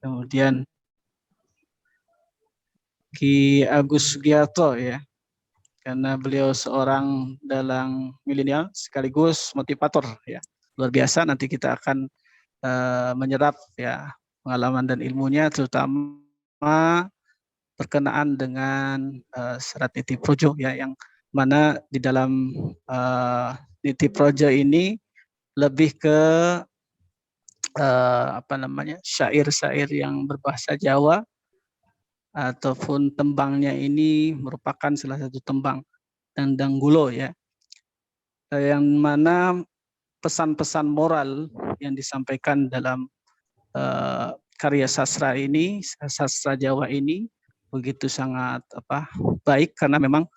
kemudian Ki Agus Sugiarto ya, karena beliau seorang dalang milenial sekaligus motivator ya, luar biasa. Nanti kita akan menyerap ya pengalaman dan ilmunya, terutama berkenaan dengan serat niti projo ya, yang mana di dalam niti projo ini lebih ke syair-syair yang berbahasa Jawa, ataupun tembangnya ini merupakan salah satu tembang Dangdang Gulo ya, yang mana pesan-pesan moral yang disampaikan dalam karya sastra ini, sastra Jawa ini begitu sangat baik, karena memang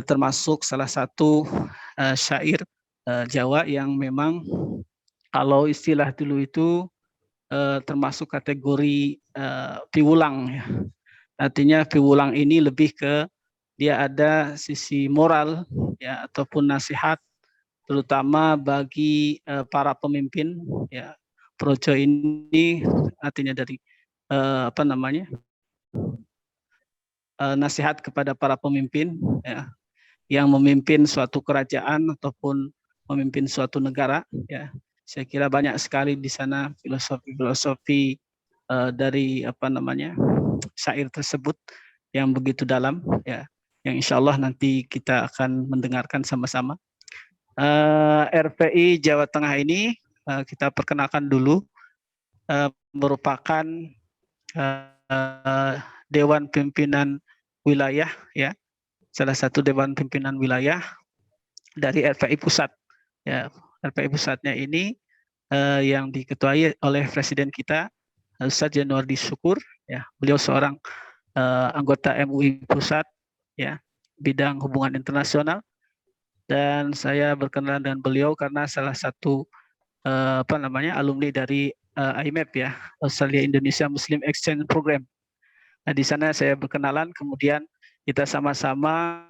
termasuk salah satu syair Jawa yang memang kalau istilah dulu itu termasuk kategori piwulang ya. Artinya piwulang ini lebih ke dia ada sisi moral ya, ataupun nasihat terutama bagi para pemimpin ya. Projo ini artinya dari nasihat kepada para pemimpin ya, yang memimpin suatu kerajaan ataupun memimpin suatu negara ya. Saya kira banyak sekali di sana filosofi dari syair tersebut yang begitu dalam ya, yang insya Allah nanti kita akan mendengarkan sama-sama. RPI Jawa Tengah ini kita perkenalkan dulu, merupakan Dewan Pimpinan Wilayah ya, salah satu Dewan Pimpinan Wilayah dari RPI Pusat ya. RPI Pusatnya ini yang diketuai oleh Presiden kita Ustadz Januardi Syukur ya. Beliau seorang anggota MUI Pusat ya, bidang hubungan internasional, dan saya berkenalan dengan beliau karena salah satu alumni dari IMEP ya, Australia Indonesia Muslim Exchange Program. Nah, di sana saya berkenalan, kemudian kita sama-sama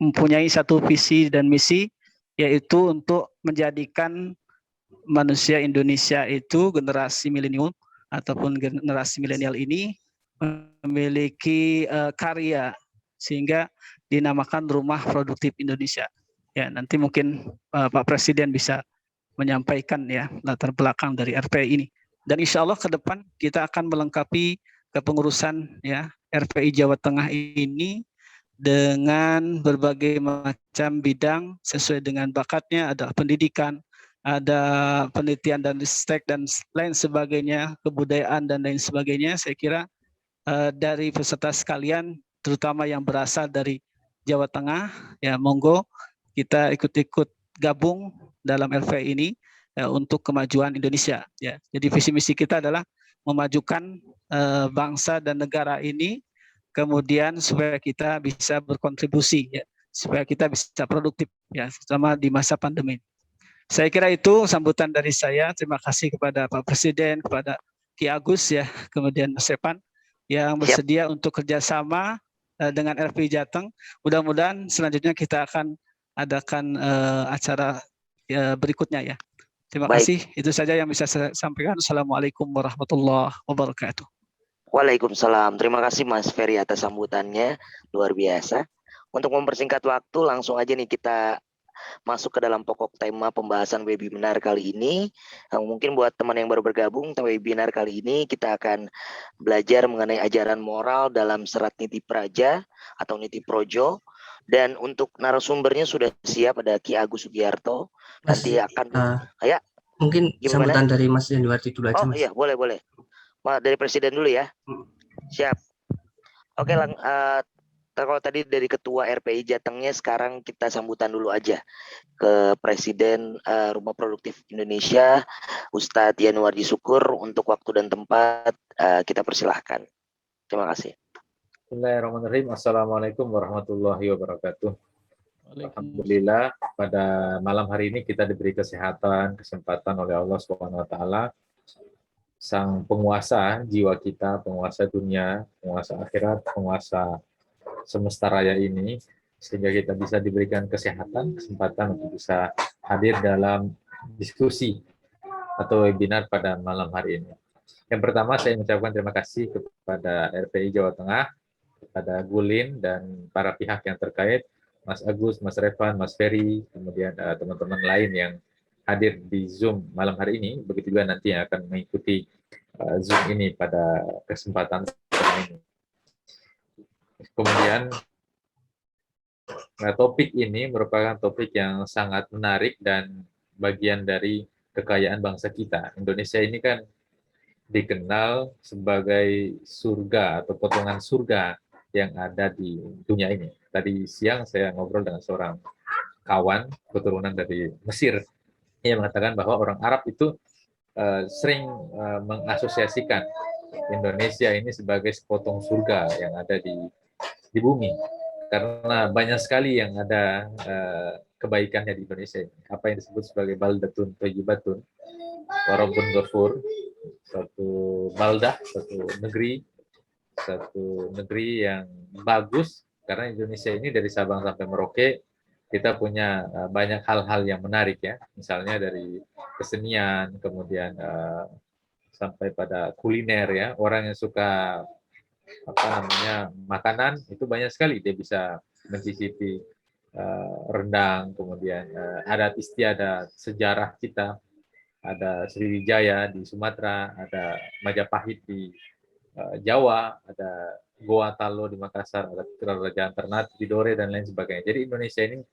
mempunyai satu visi dan misi, yaitu untuk menjadikan manusia Indonesia itu generasi milenial ataupun generasi milenial ini memiliki karya sehingga dinamakan Rumah Produktif Indonesia. Ya, nanti mungkin Pak Presiden bisa menyampaikan ya latar belakang dari RPI ini. Dan insya Allah ke depan kita akan melengkapi kepengurusan ya RPI Jawa Tengah ini dengan berbagai macam bidang sesuai dengan bakatnya. Ada pendidikan, ada penelitian dan ristek dan lain sebagainya, kebudayaan dan lain sebagainya. Saya kira dari peserta sekalian, terutama yang berasal dari Jawa Tengah, ya monggo kita ikut-ikut gabung dalam RPI ini ya, untuk kemajuan Indonesia. Ya. Jadi visi misi kita adalah memajukan bangsa dan negara ini, kemudian supaya kita bisa berkontribusi, ya, supaya kita bisa produktif, ya, terutama di masa pandemi. Saya kira itu sambutan dari saya. Terima kasih kepada Pak Presiden, kepada Ki Agus ya, kemudian Mas Epan yang bersedia untuk kerjasama dengan RPI Jateng. Mudah-mudahan selanjutnya kita akan adakan acara berikutnya ya. Terima kasih. Itu saja yang bisa saya sampaikan. Assalamualaikum warahmatullahi wabarakatuh. Waalaikumsalam. Terima kasih Mas Ferry atas sambutannya, luar biasa. Untuk mempersingkat waktu, langsung aja nih kita masuk ke dalam pokok tema pembahasan webinar kali ini. Mungkin buat teman yang baru bergabung, webinar kali ini kita akan belajar mengenai ajaran moral dalam serat Niti Praja atau Niti Projo. Dan untuk narasumbernya sudah siap, ada Ki Agus Sugiarto. Nanti akan mungkin gimana? sambutan dari Mas Januardi dulu aja. Oh Mas. iya, boleh. Dari Presiden dulu ya. Siap. Oke, kalau tadi dari Ketua RPI Jatengnya, sekarang kita sambutan dulu aja ke Presiden Rumah Produktif Indonesia, Ustadz Januardi Syukur. Untuk waktu dan tempat kita persilahkan. Terima kasih. Bismillahirrahmanirrahim. Assalamualaikum warahmatullahi wabarakatuh. Alhamdulillah, pada malam hari ini kita diberi kesehatan, kesempatan oleh Allah SWT, Sang penguasa jiwa kita, penguasa dunia, penguasa akhirat, penguasa semesta raya ini, sehingga kita bisa diberikan kesehatan, kesempatan untuk bisa hadir dalam diskusi atau webinar pada malam hari ini. Yang pertama saya mengucapkan terima kasih kepada RPI Jawa Tengah, kepada Gulin dan para pihak yang terkait, Mas Agus, Mas Revan, Mas Ferry, kemudian teman-teman lain yang hadir di Zoom malam hari ini, begitu juga nanti yang akan mengikuti Zoom ini pada kesempatan ini. Kemudian topik ini merupakan topik yang sangat menarik dan bagian dari kekayaan bangsa kita. Indonesia ini kan dikenal sebagai surga atau potongan surga yang ada di dunia ini. Tadi siang saya ngobrol dengan seorang kawan keturunan dari Mesir. Ia mengatakan bahwa orang Arab itu sering mengasosiasikan Indonesia ini sebagai sepotong surga yang ada di bumi. Karena banyak sekali yang ada kebaikannya di Indonesia ini. Apa yang disebut sebagai baldatun thayyibatun warabbun ghafur, satu baldah, satu negeri yang bagus, karena Indonesia ini dari Sabang sampai Merauke kita punya banyak hal-hal yang menarik ya, misalnya dari kesenian, kemudian sampai pada kuliner ya, orang yang suka apa namanya makanan itu banyak sekali, dia bisa mencicipi rendang, kemudian adat istiadat, sejarah kita, ada Sriwijaya di Sumatera, ada Majapahit di Jawa, ada Goa Talo di Makassar, ada Kerajaan Ternate di Dore, dan lain sebagainya. Jadi Indonesia ini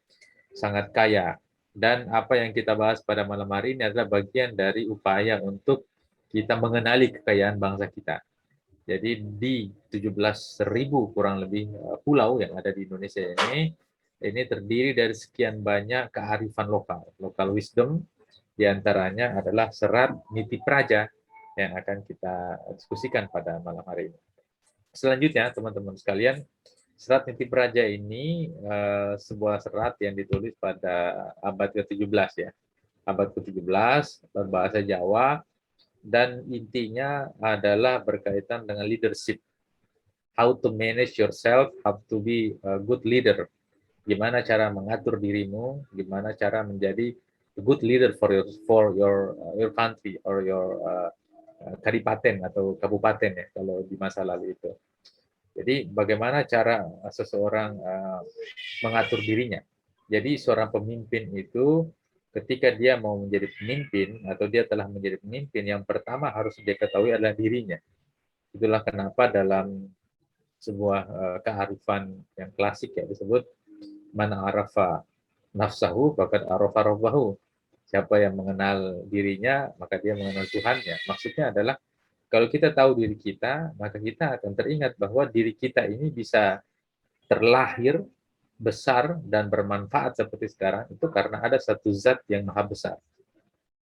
sangat kaya. Dan apa yang kita bahas pada malam hari ini adalah bagian dari upaya untuk kita mengenali kekayaan bangsa kita. Jadi di 17.000 kurang lebih pulau yang ada di Indonesia ini terdiri dari sekian banyak kearifan lokal, local wisdom, diantaranya adalah serat Niti Praja yang akan kita diskusikan pada malam hari ini. Selanjutnya, teman-teman sekalian, serat Niti Praja ini sebuah serat yang ditulis pada abad ke-17 ya. Abad ke-17 berbahasa Jawa, dan intinya adalah berkaitan dengan leadership. How to manage yourself, how to be a good leader. Gimana cara mengatur dirimu, gimana cara menjadi a good leader for your country or your kadipaten atau kabupaten ya kalau di masa lalu itu. Jadi bagaimana cara seseorang mengatur dirinya. Jadi seorang pemimpin itu ketika dia mau menjadi pemimpin atau dia telah menjadi pemimpin, yang pertama harus dia ketahui adalah dirinya. Itulah kenapa dalam sebuah kearifan yang klasik ya disebut man arafa nafsahu faqad arafa rabbahu. Siapa yang mengenal dirinya, maka dia mengenal Tuhannya. Maksudnya adalah kalau kita tahu diri kita, maka kita akan teringat bahwa diri kita ini bisa terlahir besar dan bermanfaat seperti sekarang itu karena ada satu zat yang maha besar.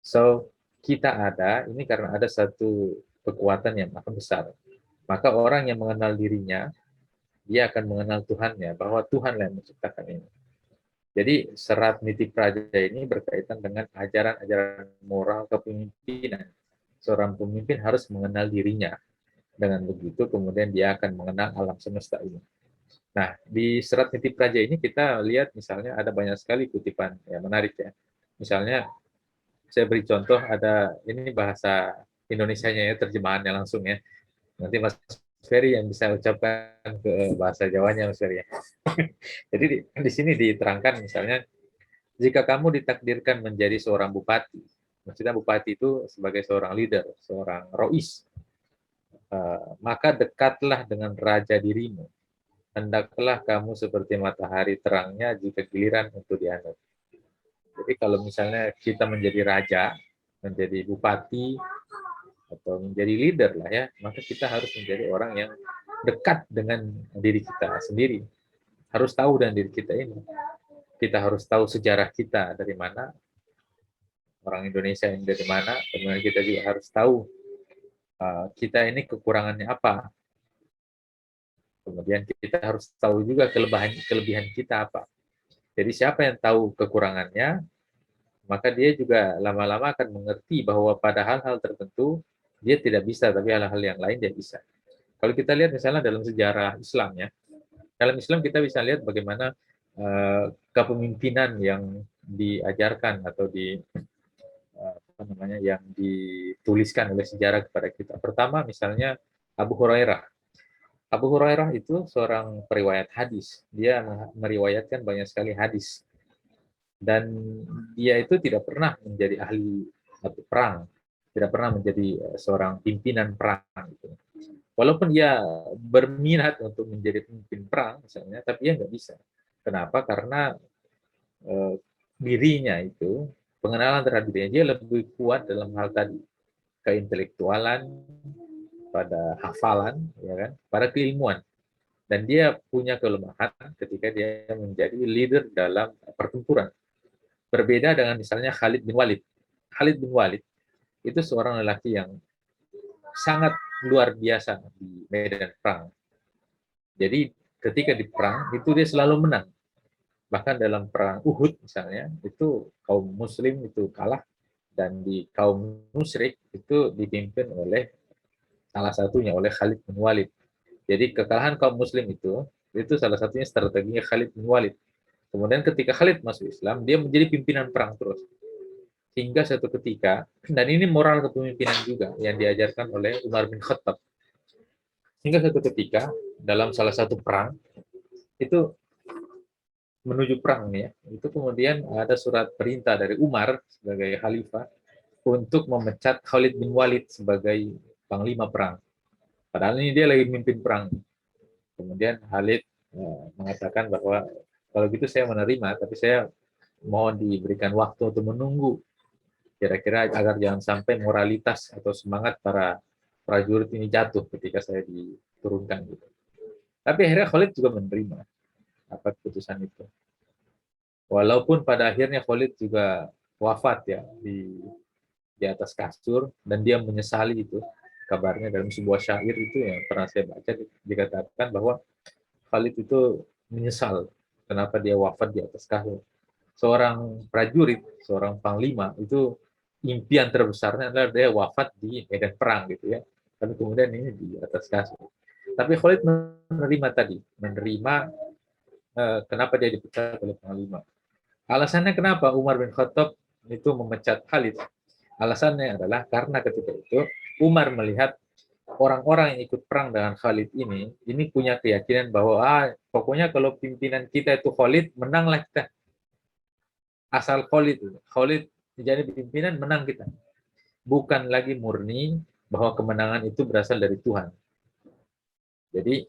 So, kita ada ini karena ada satu kekuatan yang maha besar. Maka orang yang mengenal dirinya, dia akan mengenal Tuhannya, bahwa Tuhanlah yang menciptakan ini. Jadi serat Niti Praja ini berkaitan dengan ajaran-ajaran moral kepemimpinan. Seorang pemimpin harus mengenal dirinya. Dengan begitu kemudian dia akan mengenal alam semesta ini. Nah, di serat Niti Praja ini kita lihat misalnya ada banyak sekali kutipan yang menarik ya. Misalnya saya beri contoh, ada ini bahasa Indonesianya ya, terjemahannya langsung ya. Nanti Mas Ferry yang bisa ucapkan ke bahasa Jawanya Mas Ferry ya. Jadi di sini diterangkan misalnya, jika kamu ditakdirkan menjadi seorang bupati, maksudnya bupati itu sebagai seorang leader, seorang rois, maka dekatlah dengan raja dirimu. Hendaklah kamu seperti matahari terangnya jika giliran untuk dianut. Jadi kalau misalnya kita menjadi raja, menjadi bupati, atau menjadi leader lah ya, maka kita harus menjadi orang yang dekat dengan diri kita sendiri. Harus tahu dengan diri kita ini. Kita harus tahu sejarah kita dari mana, orang Indonesia ini dari mana, kemudian kita juga harus tahu kita ini kekurangannya apa. Kemudian kita harus tahu juga kelebihan kita apa. Jadi siapa yang tahu kekurangannya, maka dia juga lama-lama akan mengerti bahwa pada hal-hal tertentu dia tidak bisa, tapi hal-hal yang lain dia bisa. Kalau kita lihat misalnya dalam sejarah Islam ya, dalam Islam kita bisa lihat bagaimana kepemimpinan yang diajarkan atau yang dituliskan oleh sejarah kepada kita. Pertama misalnya Abu Hurairah. Abu Hurairah itu seorang periwayat hadis. Dia meriwayatkan banyak sekali hadis. Dan dia itu tidak pernah menjadi ahli atau perang, tidak pernah menjadi seorang pimpinan perang. Gitu. Walaupun dia berminat untuk menjadi pemimpin perang, misalnya, tapi dia nggak bisa. Kenapa? Karena dirinya itu, pengenalan terhadap dirinya, dia lebih kuat dalam hal tadi, keintelektualan, pada hafalan, ya kan, pada keilmuan. Dan dia punya kelemahan ketika dia menjadi leader dalam pertempuran. Berbeda dengan misalnya Khalid bin Walid. Khalid bin Walid itu seorang lelaki yang sangat luar biasa di medan perang. Jadi ketika di perang itu dia selalu menang. Bahkan dalam perang Uhud misalnya, itu kaum muslim itu kalah, dan di kaum musyrik itu dipimpin oleh salah satunya oleh Khalid bin Walid. Jadi kekalahan kaum muslim itu salah satunya strateginya Khalid bin Walid. Kemudian ketika Khalid masuk Islam, dia menjadi pimpinan perang terus. Hingga suatu ketika, dan ini moral kepemimpinan juga yang diajarkan oleh Umar bin Khattab. Hingga suatu ketika, dalam salah satu perang, itu menuju perang ya, itu kemudian ada surat perintah dari Umar sebagai khalifah untuk memecat Khalid bin Walid sebagai panglima perang. Padahal ini dia lagi memimpin perang. Kemudian Khalid mengatakan bahwa kalau gitu saya menerima, tapi saya mohon diberikan waktu untuk menunggu, kira-kira agar jangan sampai moralitas atau semangat para prajurit ini jatuh ketika saya diturunkan gitu. Tapi akhirnya Khalid juga menerima apa keputusan itu. Walaupun pada akhirnya Khalid juga wafat ya di atas kasur, dan dia menyesali itu. Kabarnya dalam sebuah syair itu yang pernah saya baca, dikatakan bahwa Khalid itu menyesal kenapa dia wafat di atas kasur. Seorang prajurit, seorang panglima, itu impian terbesarnya adalah dia wafat di medan perang gitu ya. Tapi kemudian ini di atas kasur. Tapi Khalid menerima kenapa dia dipecat oleh panglima. Alasannya kenapa Umar bin Khattab itu memecat Khalid? Alasannya adalah karena ketika itu Umar melihat orang-orang yang ikut perang dengan Khalid ini punya keyakinan bahwa pokoknya kalau pimpinan kita itu Khalid, menanglah kita. Asal Khalid jadi pimpinan, menang kita. Bukan lagi murni bahwa kemenangan itu berasal dari Tuhan. Jadi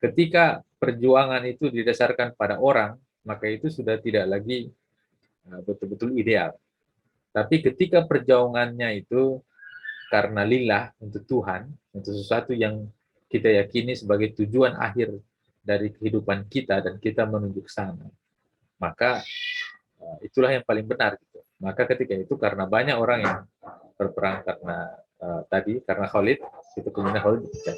ketika perjuangan itu didasarkan pada orang, maka itu sudah tidak lagi betul-betul ideal. Tapi ketika perjuangannya itu karena lillah, untuk Tuhan, untuk sesuatu yang kita yakini sebagai tujuan akhir dari kehidupan kita dan kita menuju ke sana, maka itulah yang paling benar gitu. Maka ketika itu karena banyak orang yang berperang karena karena Khalid, itu kemudian Khalid dipecat.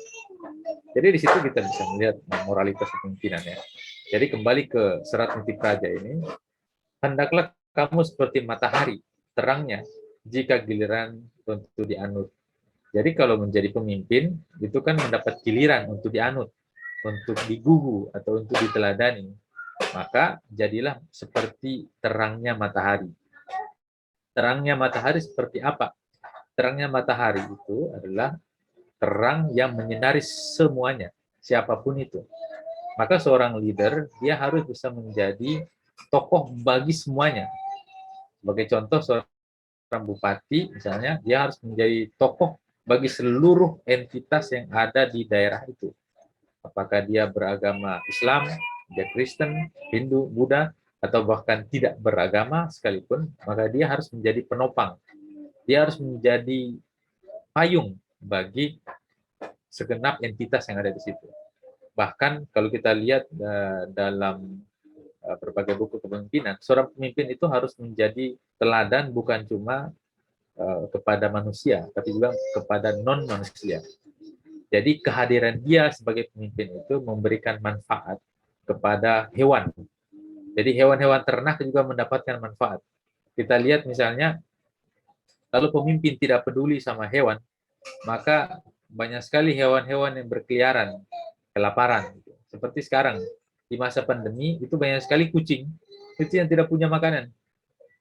Jadi di situ kita bisa melihat moralitas kepemimpinan ya. Jadi kembali ke serat Niti Praja ini, hendaklah kamu seperti matahari, terangnya jika giliran untuk dianut. Jadi kalau menjadi pemimpin, itu kan mendapat giliran untuk dianut, untuk digugu, atau untuk diteladani. Maka jadilah seperti terangnya matahari. Terangnya matahari seperti apa? Terangnya matahari itu adalah terang yang menyinari semuanya, siapapun itu. Maka seorang leader, dia harus bisa menjadi tokoh bagi semuanya. Sebagai contoh, seorang bupati misalnya, dia harus menjadi tokoh bagi seluruh entitas yang ada di daerah itu. Apakah dia beragama Islam, dia Kristen, Hindu, Buddha, atau bahkan tidak beragama sekalipun, maka dia harus menjadi penopang. Dia harus menjadi payung bagi segenap entitas yang ada di situ. Bahkan kalau kita lihat dalam berbagai buku kepemimpinan, seorang pemimpin itu harus menjadi teladan bukan cuma kepada manusia, tapi juga kepada non-manusia. Jadi kehadiran dia sebagai pemimpin itu memberikan manfaat kepada hewan. Jadi hewan-hewan ternak juga mendapatkan manfaat. Kita lihat misalnya, kalau pemimpin tidak peduli sama hewan, maka banyak sekali hewan-hewan yang berkeliaran, kelaparan. Seperti sekarang, di masa pandemi, itu banyak sekali kucing, itu yang tidak punya makanan.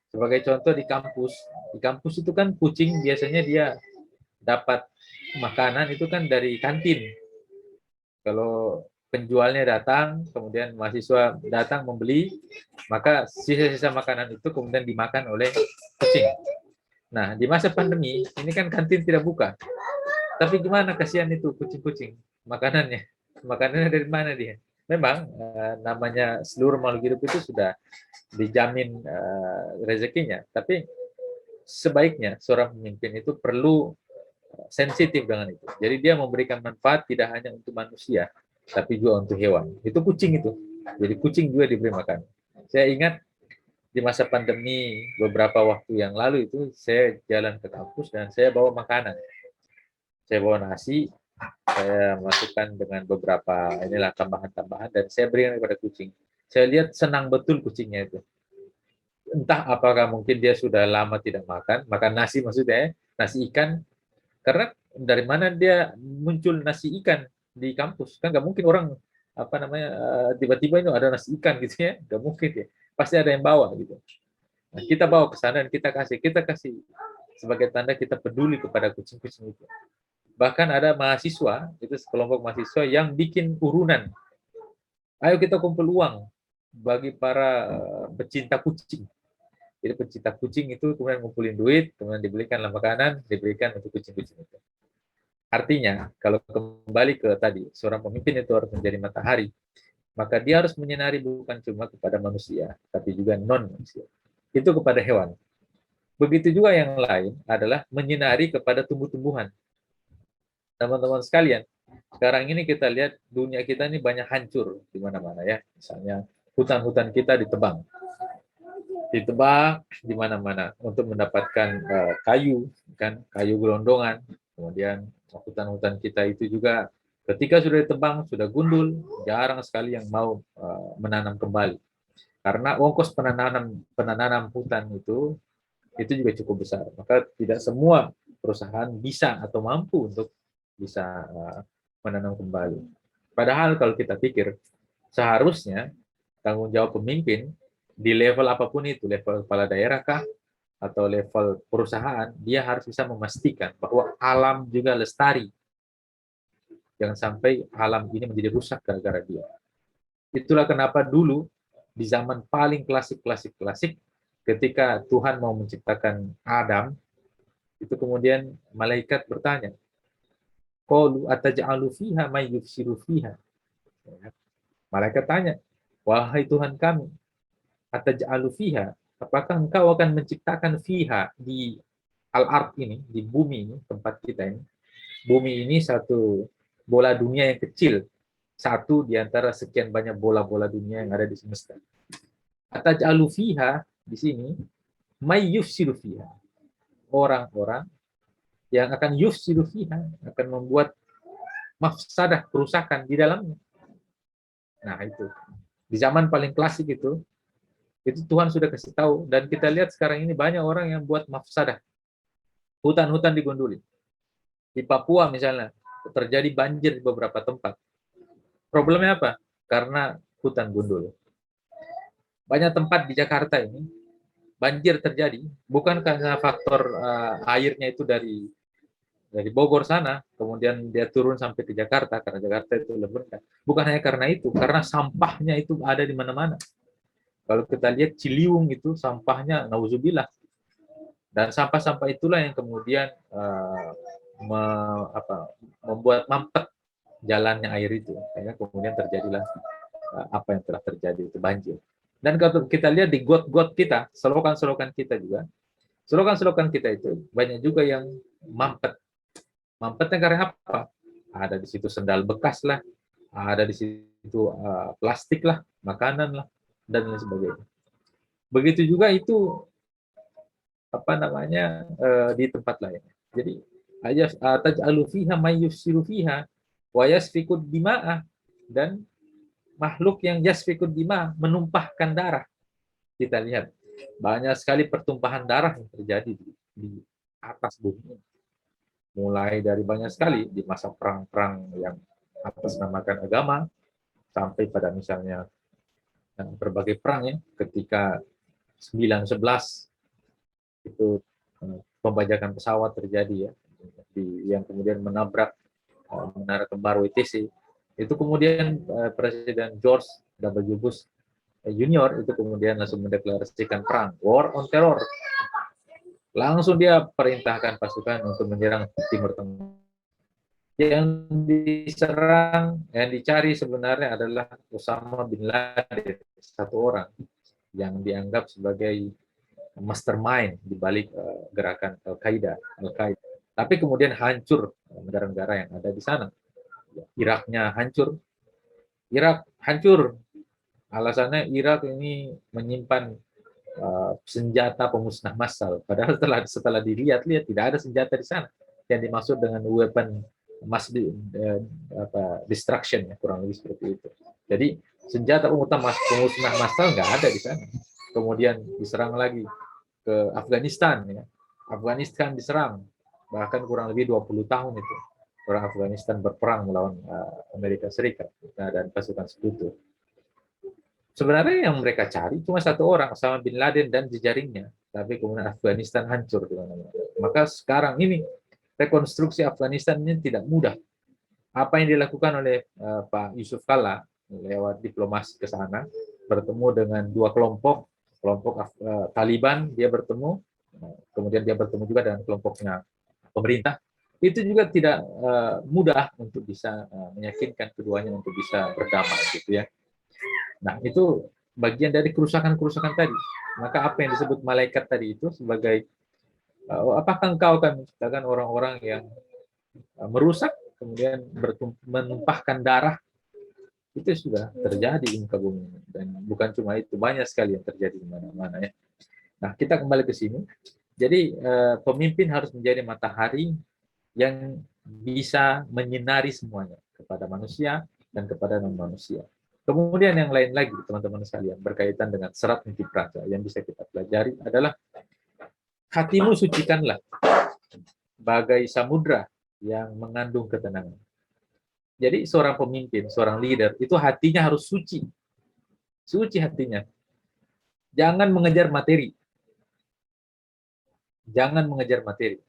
Sebagai contoh di kampus itu kan kucing biasanya dia dapat makanan itu kan dari kantin. Kalau penjualnya datang, kemudian mahasiswa datang membeli, maka sisa-sisa makanan itu kemudian dimakan oleh kucing. Nah, di masa pandemi, ini kan kantin tidak buka. Tapi gimana kasihan itu kucing-kucing makanannya? Makanannya dari mana dia? Memang namanya seluruh makhluk hidup itu sudah dijamin rezekinya. Tapi sebaiknya seorang pemimpin itu perlu sensitif dengan itu. Jadi dia memberikan manfaat tidak hanya untuk manusia, tapi juga untuk hewan. Itu kucing itu. Jadi kucing juga diberi makan. Saya ingat di masa pandemi beberapa waktu yang lalu itu saya jalan ke kampus dan saya bawa makanan. Saya bawa nasi, saya masukkan dengan beberapa inilah tambahan-tambahan dan saya berikan kepada kucing. Saya lihat senang betul kucingnya itu. Entah apakah mungkin dia sudah lama tidak makan nasi maksudnya, nasi ikan. Karena dari mana dia muncul nasi ikan di kampus? Kan nggak mungkin orang apa namanya tiba-tiba itu ada nasi ikan gitu ya, nggak mungkin ya. Pasti ada yang bawa gitu. Nah, kita bawa ke sana dan kita kasih sebagai tanda kita peduli kepada kucing-kucing itu. Bahkan ada mahasiswa, itu sekelompok mahasiswa yang bikin urunan. Ayo kita kumpul uang bagi para pecinta kucing. Jadi pecinta kucing itu kemudian ngumpulin duit, kemudian dibelikanlah makanan, diberikan untuk kucing-kucing itu. Artinya, kalau kembali ke tadi, seorang pemimpin itu harus menjadi matahari, maka dia harus menyinari bukan cuma kepada manusia, tapi juga non-manusia. Itu kepada hewan. Begitu juga yang lain adalah menyinari kepada tumbuh-tumbuhan. Teman-teman sekalian, sekarang ini kita lihat dunia kita ini banyak hancur di mana-mana ya. Misalnya hutan-hutan kita ditebang di mana-mana untuk mendapatkan kayu, kan kayu gelondongan. Kemudian hutan-hutan kita itu juga ketika sudah ditebang, sudah gundul, jarang sekali yang mau menanam kembali. Karena ongkos penanam hutan itu juga cukup besar. Maka tidak semua perusahaan bisa atau mampu untuk bisa menanam kembali. Padahal kalau kita pikir, seharusnya tanggung jawab pemimpin di level apapun itu, level kepala daerah kah, atau level perusahaan, dia harus bisa memastikan bahwa alam juga lestari. Jangan sampai alam ini menjadi rusak gara-gara dia. Itulah kenapa dulu, di zaman paling klasik, ketika Tuhan mau menciptakan Adam, itu kemudian malaikat bertanya, qalu ataj'alu fiha may yufsidu fiha. Malaikat tanya, wahai Tuhan kami, ataj'alu fiha, apakah engkau akan menciptakan fiha di al-ard ini, di bumi ini, tempat kita ini. Bumi ini satu bola dunia yang kecil, satu di antara sekian banyak bola-bola dunia yang ada di semesta. Ataj'alu fiha di sini, may yufsidu fiha. Orang-orang yang akan yufsidu fiha, akan membuat mafsadah, kerusakan di dalamnya. Nah, itu. Di zaman paling klasik itu Tuhan sudah kasih tahu, dan kita lihat sekarang ini banyak orang yang buat mafsadah. Hutan-hutan digunduli. Di Papua misalnya, terjadi banjir di beberapa tempat. Problemnya apa? Karena hutan gundul. Banyak tempat di Jakarta ini, banjir terjadi, bukan karena faktor airnya itu dari Bogor sana, kemudian dia turun sampai ke Jakarta, karena Jakarta itu lebih rendah. Bukan hanya karena itu, karena sampahnya itu ada di mana-mana. Kalau kita lihat Ciliwung itu sampahnya nauzubillah. Dan sampah-sampah itulah yang kemudian membuat mampet jalannya air itu. Sehingga kemudian terjadilah apa yang telah terjadi, itu banjir. Dan kalau kita lihat di got-got kita, selokan-selokan kita juga, selokan-selokan kita itu banyak juga yang mampet. Mampetnya karena apa? Ada di situ sendal bekas lah, ada di situ plastik lah, makanan lah, dan lain sebagainya. Begitu juga itu di tempat lain. Jadi taj'alu fiha may yufsidu fiha wa yasfiku dima'ah, dan makhluk yang yasfiku dima'ah, menumpahkan darah. Kita lihat banyak sekali pertumpahan darah yang terjadi di atas bumi. Mulai dari banyak sekali di masa perang-perang yang atas namakan agama, sampai pada misalnya berbagai perang ya, ketika 9/11 itu pembajakan pesawat terjadi ya, yang kemudian menabrak menara kembar WTC. Itu kemudian Presiden George W. Bush Junior itu kemudian langsung mendeklarasikan perang, war on terror. Langsung dia perintahkan pasukan untuk menyerang Timur Tengah. Yang diserang, yang dicari sebenarnya adalah Osama bin Laden, satu orang yang dianggap sebagai mastermind di balik gerakan Al-Qaeda. Tapi kemudian hancur negara-negara yang ada di sana. Iraknya hancur. Irak hancur. Alasannya Irak ini menyimpan senjata pemusnah massal. Padahal setelah dilihat-lihat tidak ada senjata di sana yang dimaksud dengan weapon mass destruction, ya, kurang lebih seperti itu. Jadi senjata pemusnah massal nggak ada di sana. Kemudian diserang lagi ke Afghanistan, ya. Afghanistan diserang, bahkan kurang lebih 20 tahun itu orang Afghanistan berperang melawan Amerika Serikat dan pasukan sekutu. Sebenarnya yang mereka cari cuma satu orang, Osama bin Laden dan jejaringnya, tapi kemudian Afghanistan hancur. Maka sekarang ini rekonstruksi Afghanistan ini tidak mudah. Apa yang dilakukan oleh Pak Yusuf Kalla lewat diplomasi ke sana, bertemu dengan dua kelompok Taliban, dia bertemu, kemudian dia bertemu juga dengan kelompoknya pemerintah. Itu juga tidak mudah untuk bisa meyakinkan keduanya untuk bisa berdamai, gitu ya. Nah, itu bagian dari kerusakan-kerusakan tadi. Maka apa yang disebut malaikat tadi itu sebagai apakah engkau akan menciptakan orang-orang yang merusak, kemudian menumpahkan darah? Itu sudah terjadi di muka bumi. Dan bukan cuma itu, banyak sekali yang terjadi di mana-mana, ya. Nah, kita kembali ke sini. Jadi pemimpin harus menjadi matahari yang bisa menyinari semuanya kepada manusia dan kepada non-manusia. Kemudian yang lain lagi, teman-teman sekalian, berkaitan dengan serat inti praja yang bisa kita pelajari adalah hatimu sucikanlah bagai samudra yang mengandung ketenangan. Jadi seorang pemimpin, seorang leader, itu hatinya harus suci. Suci hatinya. Jangan mengejar materi. Jangan mengejar materi.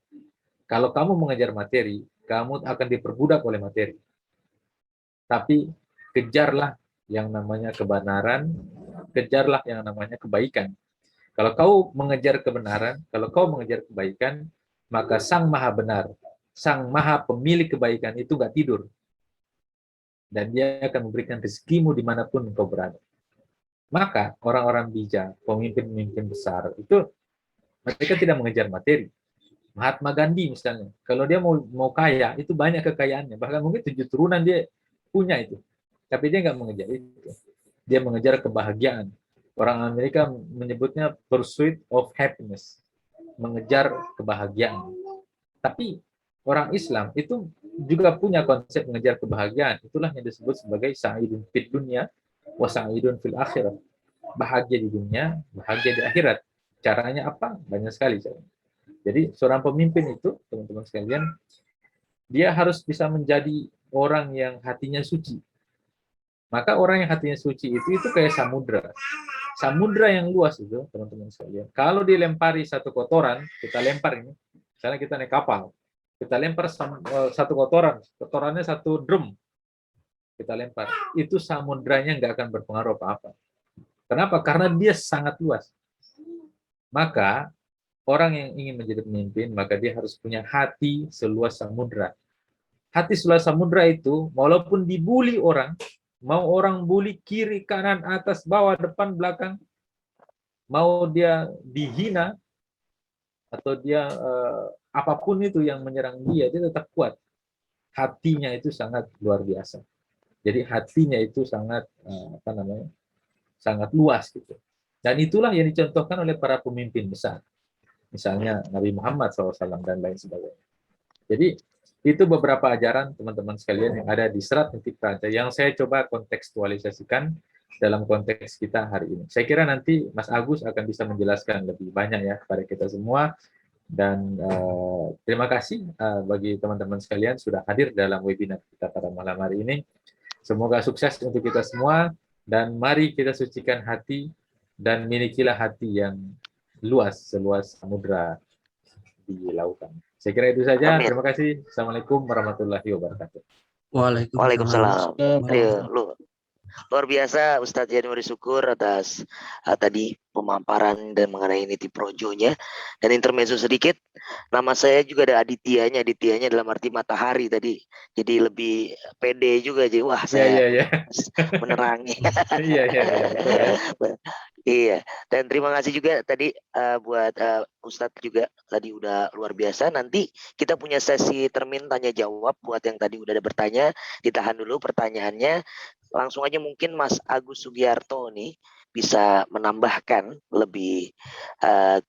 Kalau kamu mengejar materi, kamu akan diperbudak oleh materi. Tapi kejarlah yang namanya kebenaran, kejarlah yang namanya kebaikan. Kalau kau mengejar kebenaran, kalau kau mengejar kebaikan, maka Sang Maha Benar, Sang Maha Pemilik kebaikan itu nggak tidur. Dan dia akan memberikan rezekimu dimanapun engkau berada. Maka orang-orang bijak, pemimpin-pemimpin besar, itu mereka tidak mengejar materi. Mahatma Gandhi misalnya, kalau dia mau kaya, itu banyak kekayaannya. Bahkan mungkin 7 turunan dia punya itu. Tapi dia nggak mengejar itu. Dia mengejar kebahagiaan. Orang Amerika menyebutnya pursuit of happiness. Mengejar kebahagiaan. Tapi orang Islam itu juga punya konsep mengejar kebahagiaan. Itulah yang disebut sebagai sa'idun fid dunya wa sa'idun fil akhirat. Bahagia di dunia, bahagia di akhirat. Caranya apa? Banyak sekali caranya. Jadi seorang pemimpin itu, teman-teman sekalian, dia harus bisa menjadi orang yang hatinya suci. Maka orang yang hatinya suci itu kayak samudra. Samudra yang luas itu, teman-teman sekalian. Kalau dilempari satu kotoran, kita lempar ini, misalnya kita naik kapal, kita lempar satu kotoran, kotorannya satu drum, kita lempar. Itu samudranya nggak akan berpengaruh apa-apa. Kenapa? Karena dia sangat luas. Maka orang yang ingin menjadi pemimpin, maka dia harus punya hati seluas samudra. Hati seluas samudra itu, walaupun dibully orang, mau orang bully kiri, kanan, atas, bawah, depan, belakang, mau dia dihina, atau dia apapun itu yang menyerang dia tetap kuat. Hatinya itu sangat luar biasa. Jadi hatinya itu sangat sangat luas gitu. Dan itulah yang dicontohkan oleh para pemimpin besar. Misalnya Nabi Muhammad SAW dan lain sebagainya. Jadi itu beberapa ajaran teman-teman sekalian yang ada di Serat Inti Praja yang saya coba kontekstualisasikan dalam konteks kita hari ini. Saya kira nanti Mas Agus akan bisa menjelaskan lebih banyak ya kepada kita semua. Dan terima kasih bagi teman-teman sekalian sudah hadir dalam webinar kita pada malam hari ini. Semoga sukses untuk kita semua dan mari kita sucikan hati dan milikilah hati yang luas, seluas samudra di lautan. Saya kira itu saja. Amin. Terima kasih. Assalamualaikum warahmatullahi wabarakatuh. Waalaikumsalam. Waalaikumsalam. Luar biasa Ustadz Januari, syukur atas tadi pemaparan dan mengenai niti projonya. Dan intermezzo sedikit, nama saya juga ada Adityanya dalam arti matahari tadi. Jadi lebih pede juga, jadi wah saya menerangi. Iya. Betul ya. Iya, dan terima kasih juga tadi buat Ustadz juga tadi udah luar biasa. Nanti kita punya sesi termin tanya jawab buat yang tadi udah ada bertanya, ditahan dulu pertanyaannya. Langsung aja mungkin Mas Agus Sugiarto nih bisa menambahkan lebih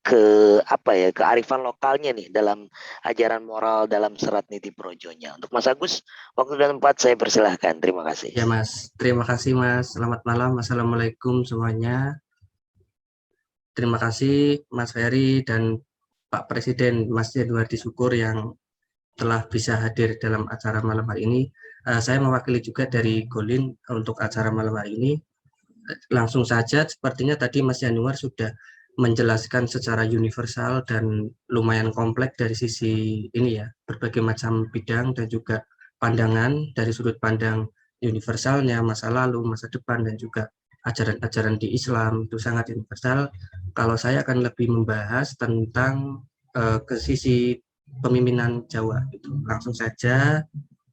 ke apa ya, kearifan lokalnya nih dalam ajaran moral dalam serat niti projonya. Untuk Mas Agus, waktu dan tempat saya persilahkan. Terima kasih. Ya Mas, terima kasih Mas. Selamat malam. Assalamualaikum semuanya. Terima kasih Mas Ferry dan Pak Presiden Mas Januari Syukur yang telah bisa hadir dalam acara malam hari ini. Saya mewakili juga dari Golin untuk acara malam hari ini. Langsung saja, sepertinya tadi Mas Januar sudah menjelaskan secara universal dan lumayan kompleks dari sisi ini ya, berbagai macam bidang dan juga pandangan dari sudut pandang universalnya, masa lalu, masa depan, dan juga ajaran-ajaran di Islam itu sangat universal. Kalau saya akan lebih membahas tentang ke sisi pemimpinan Jawa itu. Langsung saja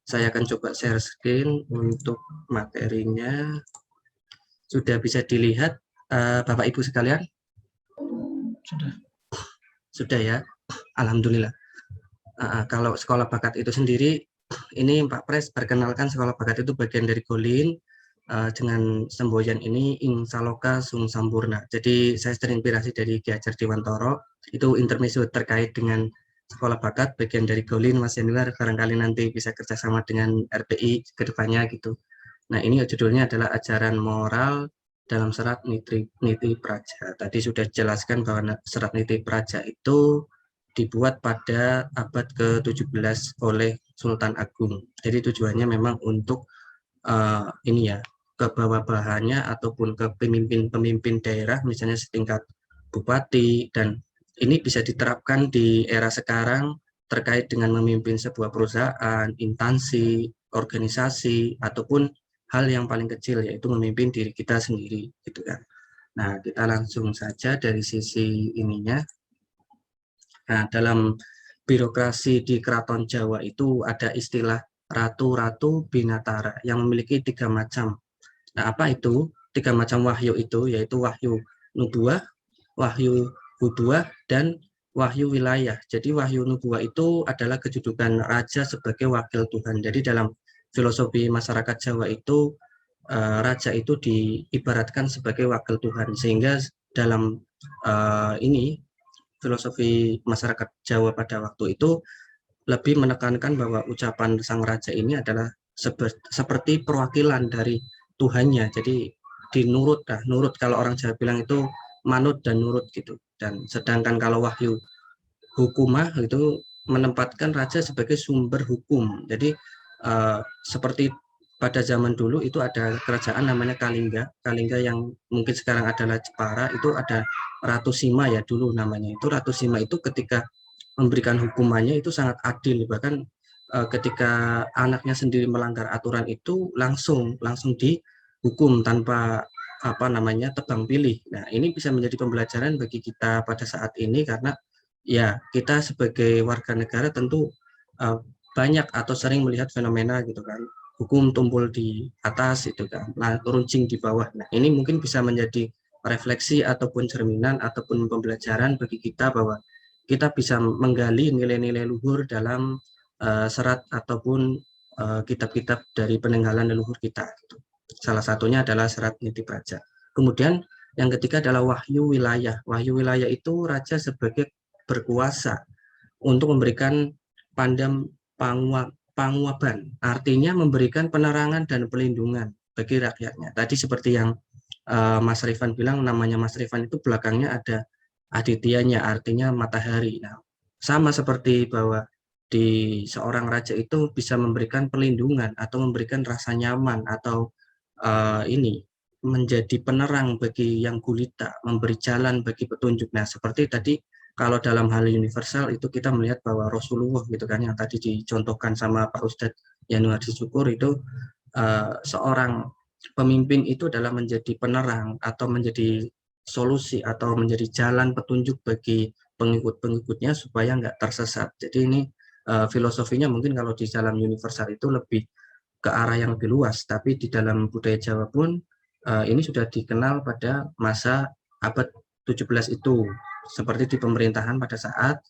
saya akan coba share screen untuk materinya. Sudah bisa dilihat Bapak Ibu sekalian? Sudah ya, alhamdulillah. Kalau sekolah bakat itu sendiri, ini Pak Pres perkenalkan sekolah bakat itu bagian dari Golin dengan semboyan ini Insaloka Sung Sampurna. Jadi saya terinspirasi dari Ki Hajar Dewantoro, itu intermezzo terkait dengan sekolah bakat bagian dari Golin. Mas Januar barangkali nanti bisa kerjasama dengan RPI ke depannya gitu. Nah, ini judulnya adalah ajaran moral dalam serat niti praja. Tadi sudah dijelaskan bahwa serat niti praja itu dibuat pada abad ke-17 oleh Sultan Agung. Jadi tujuannya memang untuk ini ya, ke bawah-bawahannya ataupun ke pemimpin-pemimpin daerah, misalnya setingkat bupati, dan ini bisa diterapkan di era sekarang terkait dengan memimpin sebuah perusahaan, instansi, organisasi, ataupun hal yang paling kecil, yaitu memimpin diri kita sendiri, gitu kan. Nah, kita langsung saja dari sisi ininya. Nah, dalam birokrasi di Keraton Jawa itu ada istilah ratu-ratu binatara yang memiliki 3 macam. Nah, apa itu 3 macam wahyu itu? Yaitu wahyu nubuah, wahyu hubuah, dan wahyu wilayah. Jadi wahyu nubuah itu adalah kedudukan raja sebagai wakil Tuhan. Jadi dalam filosofi masyarakat Jawa itu raja itu diibaratkan sebagai wakil Tuhan, sehingga dalam ini filosofi masyarakat Jawa pada waktu itu lebih menekankan bahwa ucapan sang raja ini adalah seperti perwakilan dari Tuhannya. Jadi dinurut, nurut kalau orang Jawa bilang itu manut dan nurut gitu. Dan sedangkan kalau wahyu hukumah itu menempatkan raja sebagai sumber hukum. Jadi seperti pada zaman dulu itu ada kerajaan namanya Kalingga. Kalingga yang mungkin sekarang adalah Jepara, itu ada Ratu Sima ya dulu namanya. Itu Ratu Sima itu ketika memberikan hukumannya itu sangat adil, bahkan ketika anaknya sendiri melanggar aturan itu langsung dihukum tanpa tebang pilih. Nah, ini bisa menjadi pembelajaran bagi kita pada saat ini, karena ya kita sebagai warga negara tentu banyak atau sering melihat fenomena gitu kan, hukum tumpul di atas itu kan, runcing di bawah. Nah, ini mungkin bisa menjadi refleksi ataupun cerminan ataupun pembelajaran bagi kita bahwa kita bisa menggali nilai-nilai luhur dalam serat ataupun kitab-kitab dari peninggalan leluhur kita. Gitu. Salah satunya adalah serat niti praja. Kemudian yang ketiga adalah wahyu wilayah. Wahyu wilayah itu raja sebagai berkuasa untuk memberikan pandam panguaban, artinya memberikan penerangan dan pelindungan bagi rakyatnya. Tadi seperti yang Mas Rifan bilang, namanya Mas Rifan itu belakangnya ada Adityanya, artinya matahari. Nah, sama seperti bahwa di seorang raja itu bisa memberikan perlindungan atau memberikan rasa nyaman atau menjadi penerang bagi yang gulita, memberi jalan bagi petunjuk. Nah, seperti tadi kalau dalam hal universal itu kita melihat bahwa Rasulullah gitu kan yang tadi dicontohkan sama Pak Ustadz Yanuardi Syukur itu seorang pemimpin itu adalah menjadi penerang atau menjadi solusi atau menjadi jalan petunjuk bagi pengikut-pengikutnya supaya nggak tersesat. Jadi ini filosofinya mungkin kalau di dalam universal itu lebih ke arah yang lebih luas, tapi di dalam budaya Jawa pun ini sudah dikenal pada masa abad 17 itu, seperti di pemerintahan pada saat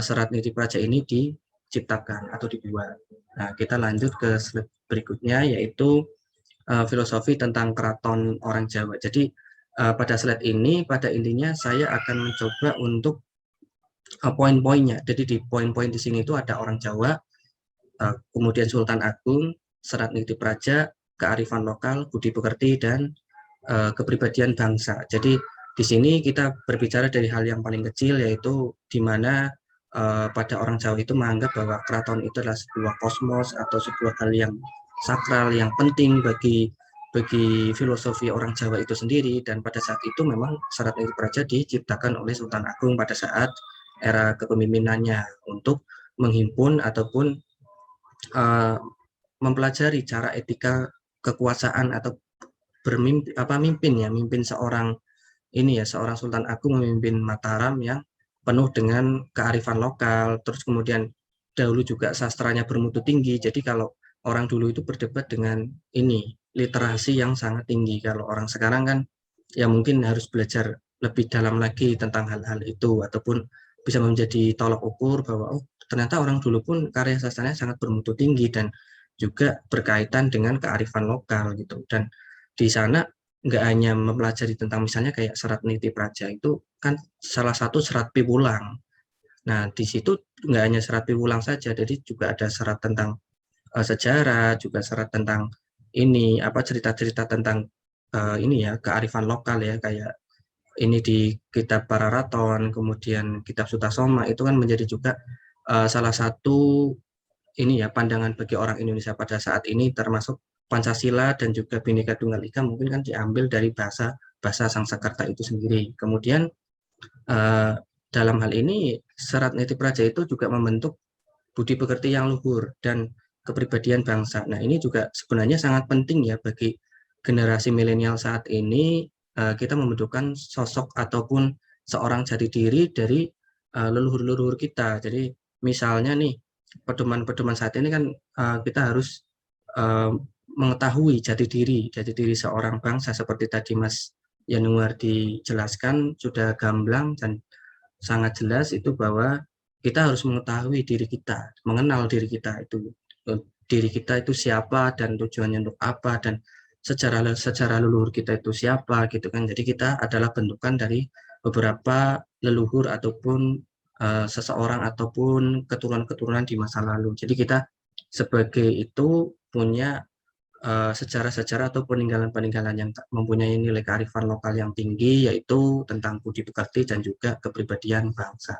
serat niti praja ini diciptakan atau dibuat. Nah, kita lanjut ke slide berikutnya, yaitu filosofi tentang keraton orang Jawa. Jadi pada slide ini, pada intinya saya akan mencoba untuk poin-poinnya. Jadi di poin-poin di sini itu ada orang Jawa, kemudian Sultan Agung, serat niti praja, kearifan lokal, budi pekerti, dan kepribadian bangsa. Jadi di sini kita berbicara dari hal yang paling kecil, yaitu di mana pada orang Jawa itu menganggap bahwa keraton itu adalah sebuah kosmos atau sebuah hal yang sakral, yang penting bagi filosofi orang Jawa itu sendiri. Dan pada saat itu memang serat niti praja diciptakan oleh Sultan Agung pada saat era kepemimpinannya untuk menghimpun ataupun mempelajari cara etika kekuasaan atau mimpin seorang ini ya, seorang Sultan Agung memimpin Mataram yang penuh dengan kearifan lokal. Terus kemudian dahulu juga sastranya bermutu tinggi. Jadi kalau orang dulu itu berdebat dengan ini literasi yang sangat tinggi. Kalau orang sekarang kan ya mungkin harus belajar lebih dalam lagi tentang hal-hal itu, ataupun bisa menjadi tolak ukur bahwa ternyata orang dulu pun karya sastranya sangat bermutu tinggi dan juga berkaitan dengan kearifan lokal gitu. Dan di sana nggak hanya mempelajari tentang misalnya kayak serat niti praja itu kan salah satu serat piwulang. Nah, di situ nggak hanya serat piwulang saja, jadi juga ada serat tentang sejarah, juga serat tentang ini cerita-cerita tentang ini ya, kearifan lokal ya, kayak ini di kitab Pararaton, kemudian kitab Sutasoma itu kan menjadi juga salah satu ini ya pandangan bagi orang Indonesia pada saat ini, termasuk Pancasila dan juga Bhinneka Tunggal Ika mungkin kan diambil dari bahasa Sangsekerta itu sendiri. Kemudian dalam hal ini serat niti praja itu juga membentuk budi pekerti yang luhur dan kepribadian bangsa. Nah, ini juga sebenarnya sangat penting ya bagi generasi milenial saat ini, kita membentukkan sosok ataupun seorang jati diri dari leluhur-leluhur kita. Jadi misalnya nih pedoman-pedoman saat ini kan kita harus mengetahui jati diri seorang bangsa, seperti tadi Mas Yanuardi jelaskan sudah gamblang dan sangat jelas itu bahwa kita harus mengetahui diri kita, mengenal diri kita itu siapa dan tujuannya untuk apa, dan secara leluhur kita itu siapa gitu kan. Jadi kita adalah bentukan dari beberapa leluhur ataupun seseorang ataupun keturunan-keturunan di masa lalu. Jadi kita sebagai itu punya sejarah-sejarah atau peninggalan-peninggalan yang mempunyai nilai kearifan lokal yang tinggi, yaitu tentang budi pekerti dan juga kepribadian bangsa.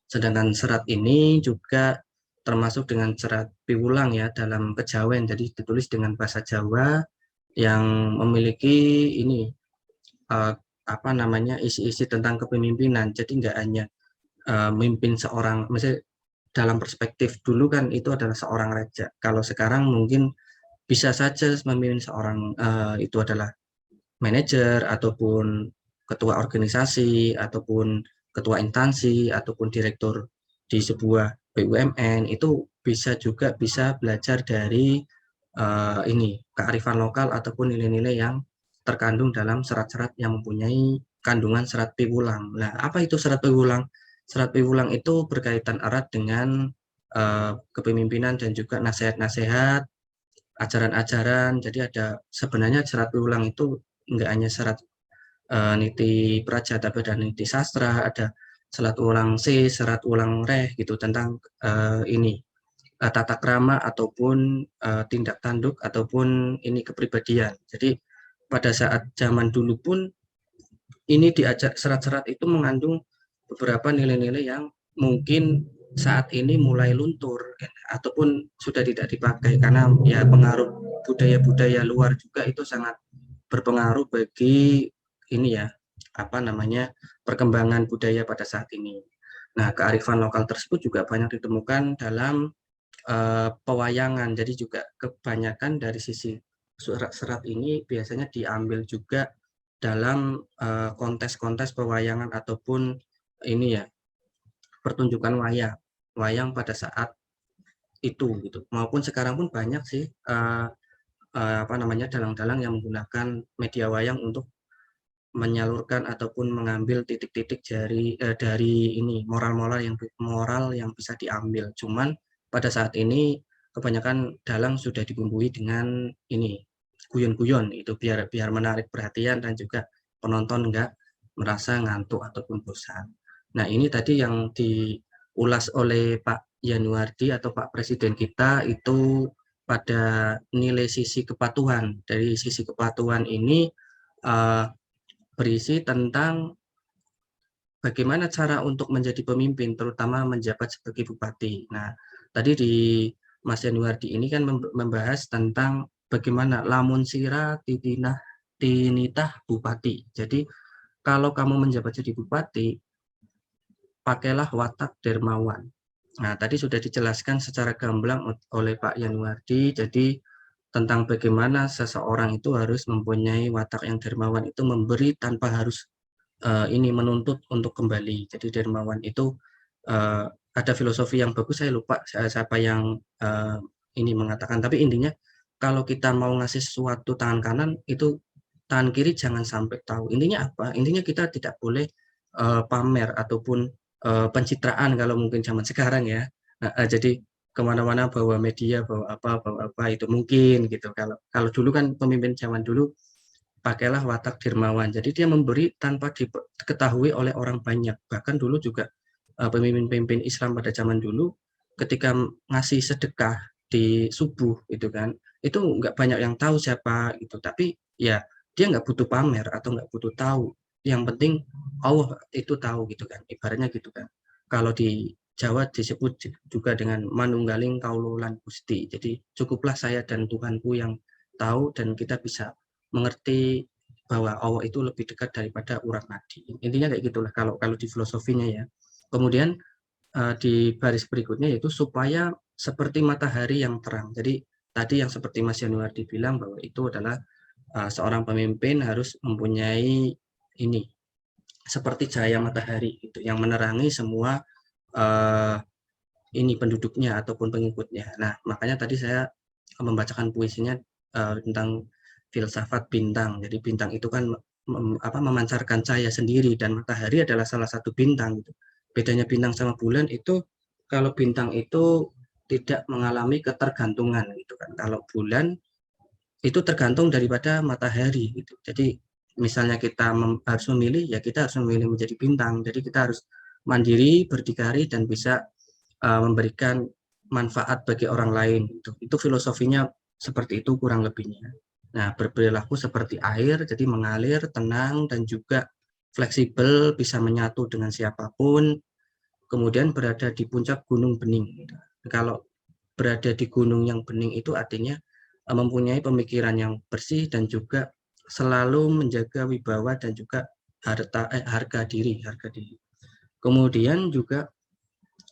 Sedangkan serat ini juga termasuk dengan serat piwulang ya dalam kejawen, jadi ditulis dengan bahasa Jawa yang memiliki ini isi-isi tentang kepemimpinan. Jadi nggak hanya memimpin seorang, misalnya dalam perspektif dulu kan itu adalah seorang raja. Kalau sekarang mungkin bisa saja memimpin seorang itu adalah manajer ataupun ketua organisasi ataupun ketua instansi ataupun direktur di sebuah BUMN. Itu bisa belajar dari ini kearifan lokal ataupun nilai-nilai yang terkandung dalam serat-serat yang mempunyai kandungan serat piwulang. Nah, apa itu serat piwulang? Serat piwulang itu berkaitan erat dengan kepemimpinan dan juga nasihat-nasihat, ajaran-ajaran. Jadi ada sebenarnya serat piwulang itu enggak hanya serat niti praja, tapi ada niti sastra, ada serat ulang C, serat ulang reh gitu tentang ini tata krama ataupun tindak tanduk ataupun ini kepribadian. Jadi pada saat zaman dulu pun ini diajak serat-serat itu mengandung beberapa nilai-nilai yang mungkin saat ini mulai luntur ataupun sudah tidak dipakai karena ya pengaruh budaya-budaya luar juga itu sangat berpengaruh bagi ini ya, apa namanya, perkembangan budaya pada saat ini. Nah, kearifan lokal tersebut juga banyak ditemukan dalam pewayangan. Jadi juga kebanyakan dari sisi serat-serat ini biasanya diambil juga dalam kontes-kontes pewayangan ataupun ini ya, pertunjukan wayang pada saat itu gitu. Maupun sekarang pun banyak sih apa namanya, dalang-dalang yang menggunakan media wayang untuk menyalurkan ataupun mengambil titik-titik dari ini moral yang bisa diambil. Cuman pada saat ini kebanyakan dalang sudah dibumbui dengan ini guyon-guyon itu biar menarik perhatian dan juga penonton enggak merasa ngantuk ataupun bosan. Nah, ini tadi yang diulas oleh Pak Yanuardi atau Pak Presiden kita itu pada nilai sisi kepatuhan. Dari sisi kepatuhan ini berisi tentang bagaimana cara untuk menjadi pemimpin, terutama menjabat sebagai bupati. Nah, tadi di Mas Yanuardi ini kan membahas tentang bagaimana lamun sira tinitah bupati. Jadi, kalau kamu menjabat jadi bupati, pakailah watak dermawan. Nah, tadi sudah dijelaskan secara gamblang oleh Pak Yanuardi, jadi tentang bagaimana seseorang itu harus mempunyai watak yang dermawan, itu memberi tanpa harus ini menuntut untuk kembali. Jadi dermawan itu ada filosofi yang bagus, saya lupa siapa yang ini mengatakan, tapi intinya kalau kita mau ngasih sesuatu tangan kanan, itu tangan kiri jangan sampai tahu. Intinya apa? Intinya kita tidak boleh pamer ataupun pencitraan kalau mungkin zaman sekarang ya. Nah, jadi kemana-mana bawa media, bawa apa itu mungkin gitu. Kalau dulu kan pemimpin zaman dulu pakailah watak dermawan. Jadi dia memberi tanpa diketahui oleh orang banyak. Bahkan dulu juga pemimpin-pemimpin Islam pada zaman dulu ketika ngasih sedekah di subuh itu kan, itu nggak banyak yang tahu siapa itu. Tapi ya dia nggak butuh pamer atau nggak butuh tahu. Yang penting Allah itu tahu gitu kan. Ibaratnya gitu kan. Kalau di Jawa disebut juga dengan manunggaling kaulolan gusti. Jadi cukuplah saya dan Tuhanku yang tahu dan kita bisa mengerti bahwa Allah itu lebih dekat daripada urat nadi. Intinya kayak gitulah kalau di filosofinya ya. Kemudian di baris berikutnya yaitu supaya seperti matahari yang terang. Jadi tadi yang seperti Mas Yanuardi bilang bahwa itu adalah seorang pemimpin harus mempunyai ini seperti cahaya matahari itu yang menerangi semua ini penduduknya ataupun pengikutnya. Nah, makanya tadi saya membacakan puisinya tentang filsafat bintang. Jadi bintang itu kan memancarkan cahaya sendiri dan matahari adalah salah satu bintang. Gitu. Bedanya bintang sama bulan itu kalau bintang itu tidak mengalami ketergantungan gitu kan. Kalau bulan itu tergantung daripada matahari gitu. Jadi misalnya kita harus memilih, ya kita harus memilih menjadi bintang. Jadi kita harus mandiri, berdikari dan bisa memberikan manfaat bagi orang lain. Itu filosofinya seperti itu kurang lebihnya. Nah, berperilaku seperti air, jadi mengalir, tenang, dan juga fleksibel, bisa menyatu dengan siapapun, kemudian berada di puncak gunung bening. Kalau berada di gunung yang bening itu artinya mempunyai pemikiran yang bersih dan juga selalu menjaga wibawa dan juga harga diri. Kemudian juga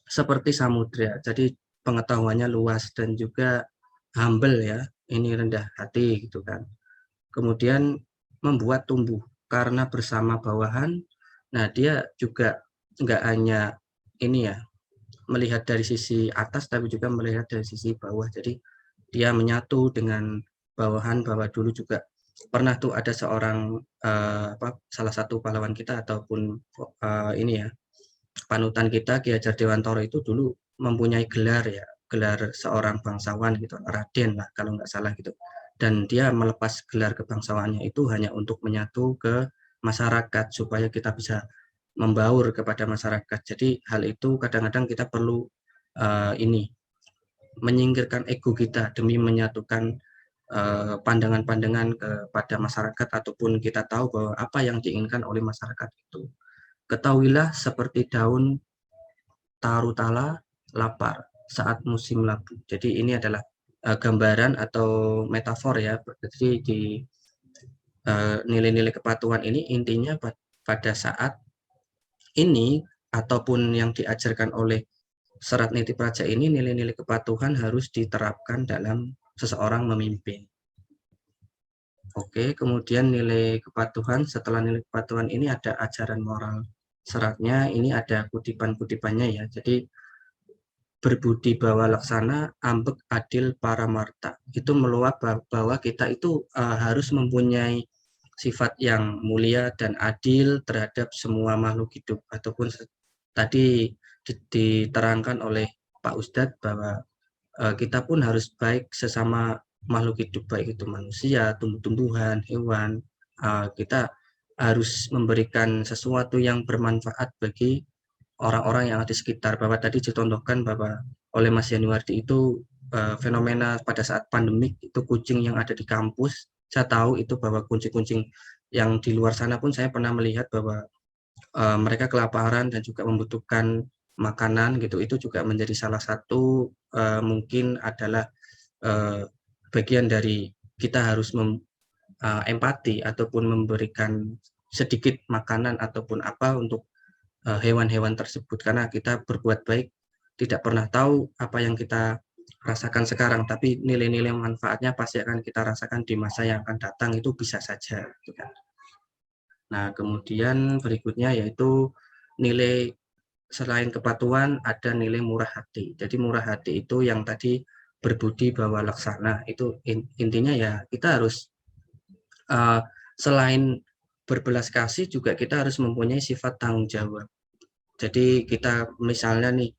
seperti samudra, jadi pengetahuannya luas dan juga humble ya, ini rendah hati gitu kan. Kemudian membuat tumbuh karena bersama bawahan. Nah, dia juga nggak hanya ini ya, melihat dari sisi atas tapi juga melihat dari sisi bawah. Jadi dia menyatu dengan bawahan, bahwa dulu juga pernah tuh ada seorang salah satu pahlawan kita ataupun ini ya, panutan kita Ki Hajar Dewantara itu dulu mempunyai gelar ya, gelar seorang bangsawan gitu, Raden lah kalau nggak salah gitu. Dan dia melepas gelar kebangsawannya itu hanya untuk menyatu ke masyarakat supaya kita bisa membaur kepada masyarakat. Jadi hal itu kadang-kadang kita perlu ini menyingkirkan ego kita demi menyatukan pandangan-pandangan kepada masyarakat ataupun kita tahu bahwa apa yang diinginkan oleh masyarakat itu. Ketahuilah seperti daun tarutala lapar saat musim labu. Jadi ini adalah gambaran atau metafor ya. Jadi di nilai-nilai kepatuhan ini intinya pada saat ini ataupun yang diajarkan oleh serat niti praja ini, nilai-nilai kepatuhan harus diterapkan dalam seseorang memimpin. Oke, kemudian nilai kepatuhan, setelah nilai kepatuhan ini ada ajaran moral seratnya, ini ada kutipan-kutipannya ya. Jadi berbudi bawa laksana, ambek adil paramarta. Itu meluap bahwa kita itu harus mempunyai sifat yang mulia dan adil terhadap semua makhluk hidup, ataupun tadi diterangkan oleh Pak Ustadz bahwa kita pun harus baik sesama makhluk hidup, baik itu manusia, tumbuh-tumbuhan, hewan. Kita harus memberikan sesuatu yang bermanfaat bagi orang-orang yang ada di sekitar. Bahwa tadi dicontohkan bahwa oleh Mas Yanuardi itu fenomena pada saat pandemik itu kucing yang ada di kampus. Saya tahu itu bahwa kucing-kucing yang di luar sana pun saya pernah melihat bahwa mereka kelaparan dan juga membutuhkan makanan gitu. Itu juga menjadi salah satu mungkin adalah bagian dari kita harus empati ataupun memberikan sedikit makanan ataupun apa untuk hewan-hewan tersebut, karena kita berbuat baik tidak pernah tahu apa yang kita rasakan sekarang, tapi nilai-nilai manfaatnya pasti akan kita rasakan di masa yang akan datang, itu bisa saja gitu kan. Nah, kemudian berikutnya yaitu nilai selain kepatuhan ada nilai murah hati. Jadi murah hati itu yang tadi berbudi bawa laksana, itu intinya ya kita harus selain berbelas kasih juga kita harus mempunyai sifat tanggung jawab. Jadi kita misalnya nih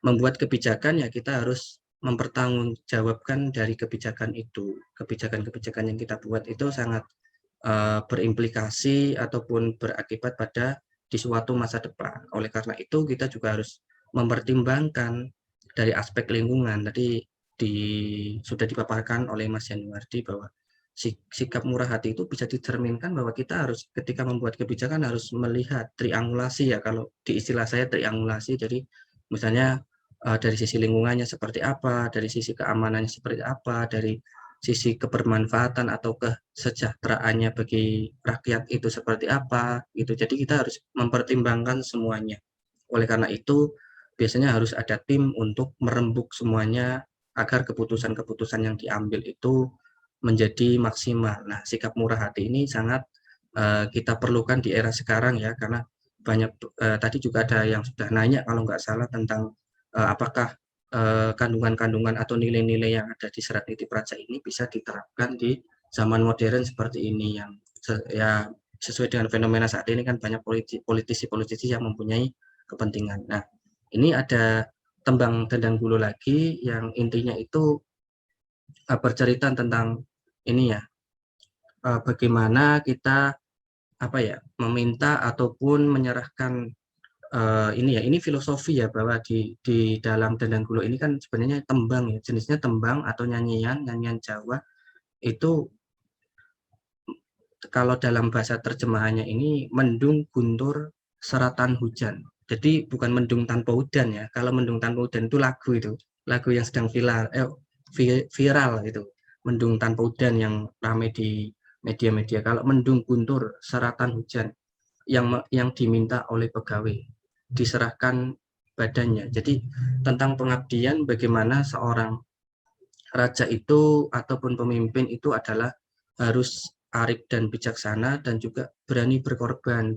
membuat kebijakan ya kita harus mempertanggungjawabkan dari kebijakan itu. Kebijakan-kebijakan yang kita buat itu sangat berimplikasi ataupun berakibat pada di suatu masa depan. Oleh karena itu kita juga harus mempertimbangkan dari aspek lingkungan. Tadi sudah dipaparkan oleh Mas Yanuardi bahwa sikap murah hati itu bisa dicerminkan bahwa kita harus ketika membuat kebijakan harus melihat triangulasi ya, kalau di istilah saya triangulasi. Jadi misalnya dari sisi lingkungannya seperti apa, dari sisi keamanannya seperti apa, dari sisi kebermanfaatan atau kesejahteraannya bagi rakyat itu seperti apa gitu. Jadi kita harus mempertimbangkan semuanya. Oleh karena itu biasanya harus ada tim untuk merembuk semuanya agar keputusan-keputusan yang diambil itu menjadi maksimal. Nah, sikap murah hati ini sangat kita perlukan di era sekarang ya, karena banyak tadi juga ada yang sudah nanya kalau nggak salah tentang apakah kandungan-kandungan atau nilai-nilai yang ada di serat niti praja ini bisa diterapkan di zaman modern seperti ini yang ya sesuai dengan fenomena saat ini kan banyak politisi-politisi yang mempunyai kepentingan. Nah, ini ada tembang Dendang Bulu lagi yang intinya itu bercerita tentang ini ya, bagaimana kita apa ya meminta ataupun menyerahkan ini filosofi ya, bahwa di dalam Dendang Gulo ini kan sebenarnya tembang ya, jenisnya tembang atau nyanyian Jawa. Itu kalau dalam bahasa terjemahannya ini mendung guntur seratan hujan. Jadi bukan mendung tanpa hujan ya. Kalau mendung tanpa hujan itu lagu yang sedang viral itu. Mendung tanpa hujan yang ramai di media-media. Kalau mendung guntur seratan hujan yang diminta oleh pegawai diserahkan badannya. Jadi tentang pengabdian, bagaimana seorang raja itu ataupun pemimpin itu adalah harus arif dan bijaksana dan juga berani berkorban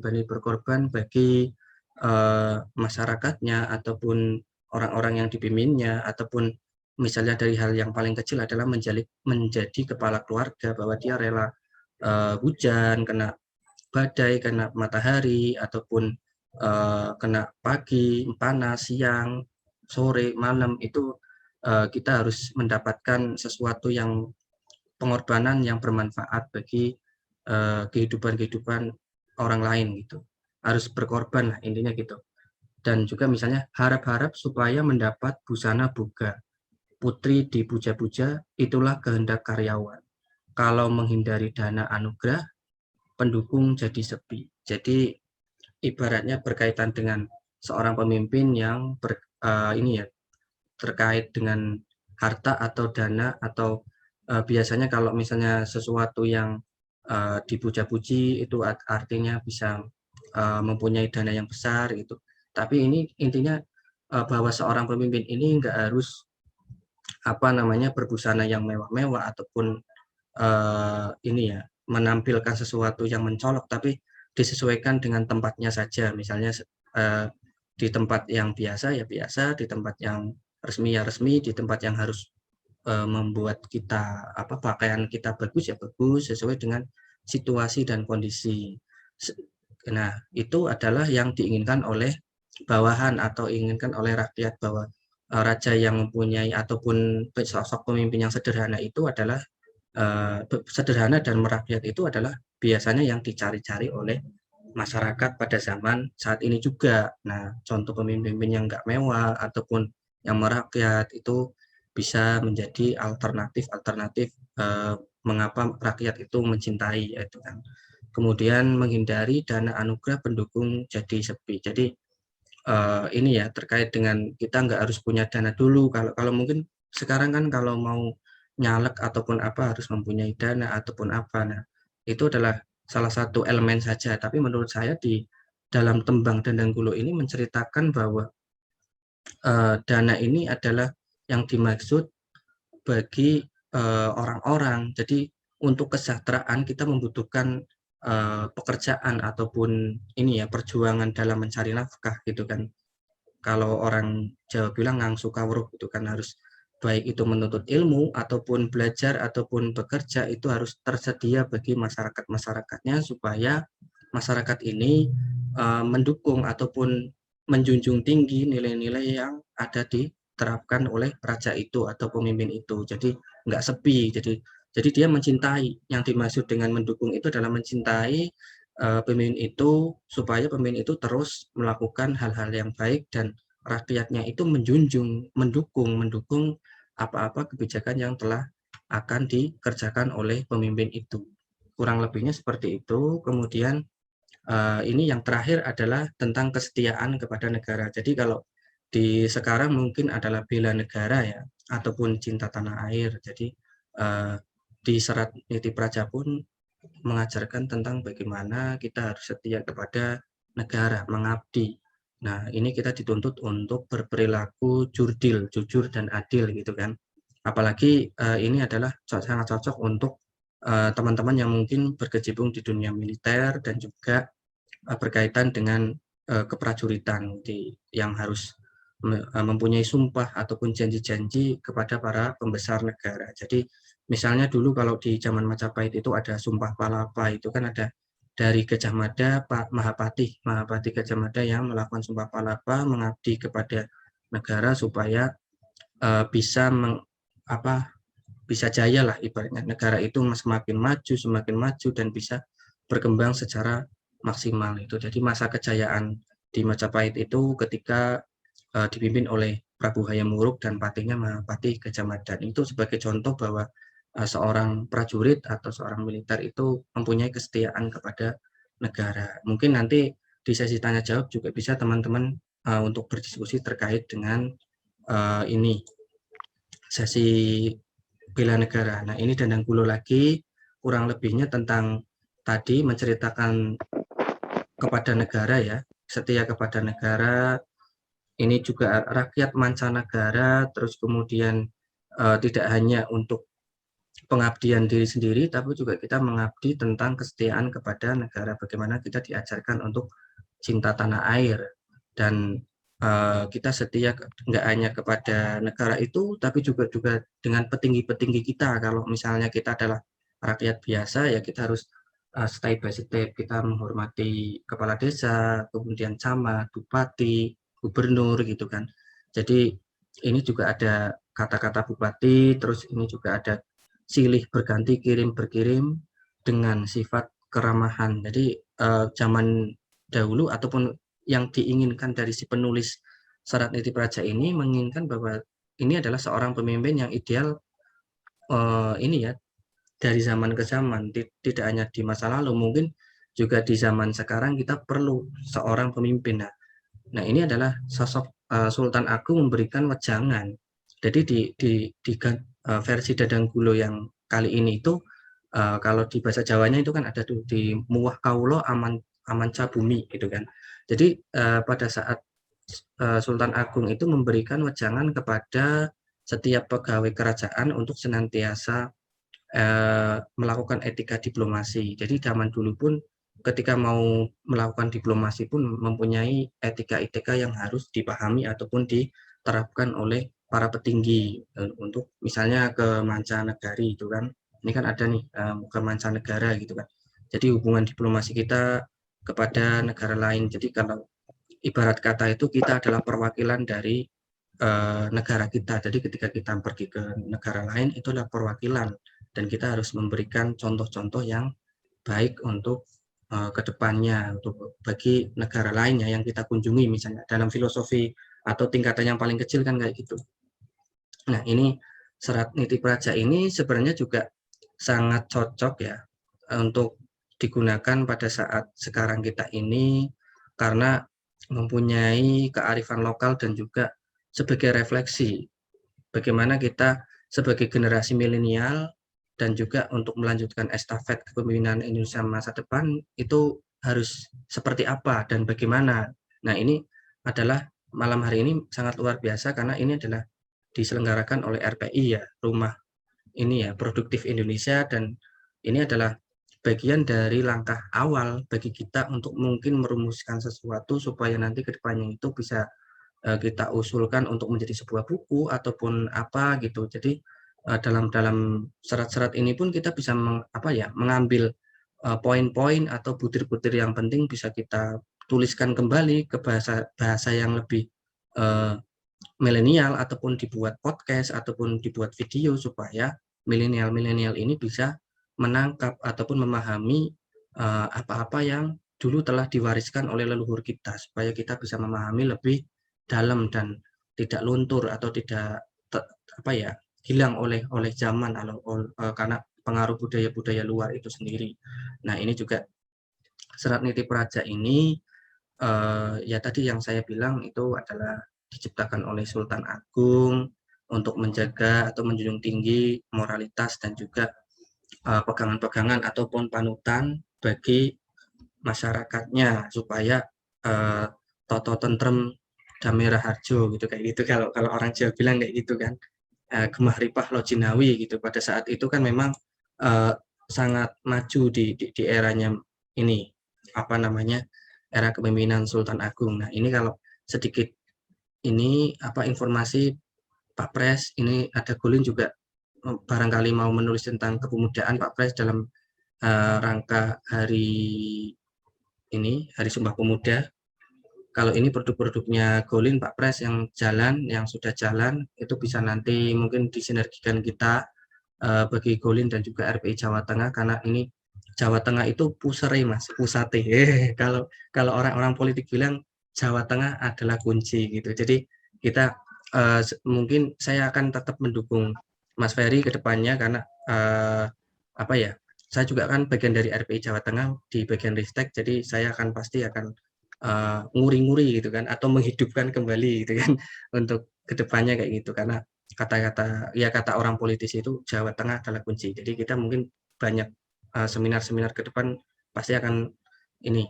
bagi masyarakatnya ataupun orang-orang yang dipimpinnya, ataupun misalnya dari hal yang paling kecil adalah menjadi kepala keluarga, bahwa dia rela hujan, kena badai, kena matahari, ataupun kena pagi, panas, siang, sore, malam, itu kita harus mendapatkan sesuatu yang pengorbanan yang bermanfaat bagi kehidupan orang lain gitu. Harus berkorban lah intinya gitu. Dan juga misalnya harap-harap supaya mendapat busana buga, putri dipuja-puja, itulah kehendak karyawan. Kalau menghindari dana anugerah, pendukung jadi sepi. Jadi ibaratnya berkaitan dengan seorang pemimpin yang ini ya, terkait dengan harta atau dana atau biasanya kalau misalnya sesuatu yang dipuja-puji itu artinya bisa mempunyai dana yang besar gitu. Tapi ini intinya bahwa seorang pemimpin ini nggak harus berbusana yang mewah-mewah ataupun ini ya menampilkan sesuatu yang mencolok, tapi disesuaikan dengan tempatnya saja. Misalnya di tempat yang biasa ya biasa, di tempat yang resmi ya resmi, di tempat yang harus membuat kita pakaian kita bagus ya bagus sesuai dengan situasi dan kondisi. Nah, itu adalah yang diinginkan oleh bawahan atau inginkan oleh rakyat, bahwa raja yang mempunyai ataupun sosok pemimpin yang sederhana itu adalah sederhana dan merakyat itu adalah biasanya yang dicari-cari oleh masyarakat pada zaman saat ini juga. Nah, contoh pemimpin yang nggak mewah ataupun yang merakyat itu bisa menjadi alternatif mengapa rakyat itu mencintai itu kan. Kemudian menghindari dana anugerah pendukung jadi sepi. Jadi ini ya terkait dengan kita nggak harus punya dana dulu. Kalau mungkin sekarang kan kalau mau nyalek ataupun apa harus mempunyai dana ataupun apa. Nah, itu adalah salah satu elemen saja. Tapi menurut saya di dalam Tembang Dendang Gulo ini menceritakan bahwa dana ini adalah yang dimaksud bagi orang-orang. Jadi untuk kesejahteraan kita membutuhkan pekerjaan ataupun ini ya perjuangan dalam mencari nafkah gitu kan. Kalau orang Jawa bilang ngangsu kawruh gitu kan, harus baik itu menuntut ilmu ataupun belajar ataupun bekerja itu harus tersedia bagi masyarakatnya supaya masyarakat ini mendukung ataupun menjunjung tinggi nilai-nilai yang ada diterapkan oleh raja itu atau pemimpin itu. Jadi nggak sepi. Jadi dia mencintai. Yang dimaksud dengan mendukung itu adalah mencintai pemimpin itu supaya pemimpin itu terus melakukan hal-hal yang baik dan rakyatnya itu mendukung apa-apa kebijakan yang telah akan dikerjakan oleh pemimpin itu. Kurang lebihnya seperti itu. Kemudian ini yang terakhir adalah tentang kesetiaan kepada negara. Jadi kalau di sekarang mungkin adalah bela negara ya, ataupun cinta tanah air. Jadi di Serat Niti Praja pun mengajarkan tentang bagaimana kita harus setia kepada negara, mengabdi. Nah, ini kita dituntut untuk berperilaku jujur dan adil gitu kan. Apalagi ini adalah sangat cocok untuk teman-teman yang mungkin berkecimpung di dunia militer dan juga berkaitan dengan keprajuritan yang harus mempunyai sumpah ataupun janji-janji kepada para pembesar negara. Jadi misalnya dulu kalau di zaman Majapahit itu ada Sumpah Palapa, itu kan ada dari Gajah Mada, Pak Mahapati Gajah Mada yang melakukan Sumpah Palapa mengabdi kepada negara supaya bisa bisa jaya lah ibaratnya, negara itu semakin maju dan bisa berkembang secara maksimal itu. Jadi masa kejayaan di Majapahit itu ketika dipimpin oleh Prabu Hayam Wuruk dan patihnya Mahapati Gajah Mada. Itu sebagai contoh bahwa seorang prajurit atau seorang militer itu mempunyai kesetiaan kepada negara. Mungkin nanti di sesi tanya jawab juga bisa teman-teman untuk berdiskusi terkait dengan ini sesi bela negara. Nah, ini Dendang Gulo lagi kurang lebihnya tentang tadi menceritakan kepada negara ya, setia kepada negara. Ini juga rakyat mancanegara, terus kemudian tidak hanya untuk pengabdian diri sendiri, tapi juga kita mengabdi tentang kesetiaan kepada negara. Bagaimana kita diajarkan untuk cinta tanah air dan kita setia nggak hanya kepada negara itu, tapi juga dengan petinggi-petinggi kita. Kalau misalnya kita adalah rakyat biasa, ya kita harus step by step, kita menghormati kepala desa, kemudian camat, bupati, gubernur gitu kan. Jadi ini juga ada kata-kata bupati, terus ini juga ada silih berganti kirim berkirim dengan sifat keramahan. Jadi zaman dahulu ataupun yang diinginkan dari si penulis Serat Niti Praja ini menginginkan bahwa ini adalah seorang pemimpin yang ideal ini ya dari zaman ke zaman, tidak hanya di masa lalu, mungkin juga di zaman sekarang kita perlu seorang pemimpin. Nah ini adalah sosok Sultan Agung memberikan wejangan Jadi versi Dadanggulo yang kali ini itu kalau di bahasa Jawanya itu kan ada tuh di Muwah Kaulo Amanca Bumi gitu kan. Jadi pada saat Sultan Agung itu memberikan wejangan kepada setiap pegawai kerajaan untuk senantiasa melakukan etika diplomasi. Jadi zaman dulu pun ketika mau melakukan diplomasi pun mempunyai etika-etika yang harus dipahami ataupun diterapkan oleh para petinggi untuk misalnya ke mancanegari itu kan. Ini kan ada nih ke mancanegara gitu kan. Jadi hubungan diplomasi kita kepada negara lain. Jadi kalau ibarat kata itu kita adalah perwakilan dari negara kita. Jadi ketika kita pergi ke negara lain itu adalah perwakilan dan kita harus memberikan contoh-contoh yang baik untuk kedepannya untuk bagi negara lainnya yang kita kunjungi misalnya dalam filosofi atau tingkatan yang paling kecil kan kayak gitu. Nah ini serat nitip raja ini sebenarnya juga sangat cocok ya untuk digunakan pada saat sekarang kita ini karena mempunyai kearifan lokal dan juga sebagai refleksi bagaimana kita sebagai generasi milenial dan juga untuk melanjutkan estafet kepemimpinan Indonesia masa depan itu harus seperti apa dan bagaimana. Nah ini adalah malam hari ini sangat luar biasa karena ini adalah diselenggarakan oleh RPI ya, Rumah ini ya Produktif Indonesia dan ini adalah bagian dari langkah awal bagi kita untuk mungkin merumuskan sesuatu supaya nanti ke depannya itu bisa kita usulkan untuk menjadi sebuah buku ataupun apa gitu. Jadi dalam serat-serat ini pun kita bisa mengambil poin-poin atau butir-butir yang penting bisa kita tuliskan kembali ke bahasa yang lebih milenial ataupun dibuat podcast ataupun dibuat video supaya milenial ini bisa menangkap ataupun memahami apa-apa yang dulu telah diwariskan oleh leluhur kita supaya kita bisa memahami lebih dalam dan tidak luntur atau tidak hilang oleh zaman karena pengaruh budaya-budaya luar itu sendiri. Nah ini juga serat nitip raja ini ya tadi yang saya bilang itu adalah diciptakan oleh Sultan Agung untuk menjaga atau menjunjung tinggi moralitas dan juga pegangan-pegangan ataupun panutan bagi masyarakatnya supaya toto tentrem damai raharjo gitu kayak gitu kalau orang Jawa bilang kayak gitu kan gemah ripah lojinawi gitu pada saat itu kan memang sangat maju di eranya ini era kepemimpinan Sultan Agung. Nah ini kalau sedikit ini informasi Pak Pres ini ada Gulin juga barangkali mau menulis tentang kepemudaan Pak Pres dalam rangka hari Sumpah Pemuda. Kalau ini produk-produknya Golin Pak Pres yang sudah jalan itu bisa nanti mungkin disinergikan kita bagi Golin dan juga RPI Jawa Tengah karena ini Jawa Tengah itu pusare Mas, pusate. Kalau orang-orang politik bilang Jawa Tengah adalah kunci gitu. Jadi kita mungkin saya akan tetap mendukung Mas Ferry ke depannya karena saya juga kan bagian dari RPI Jawa Tengah di bagian Ristek, jadi saya pasti akan nguri-nguri gitu kan atau menghidupkan kembali gitu kan untuk kedepannya kayak gitu karena kata orang politisi itu Jawa Tengah adalah kunci. Jadi kita mungkin banyak seminar-seminar ke depan pasti akan ini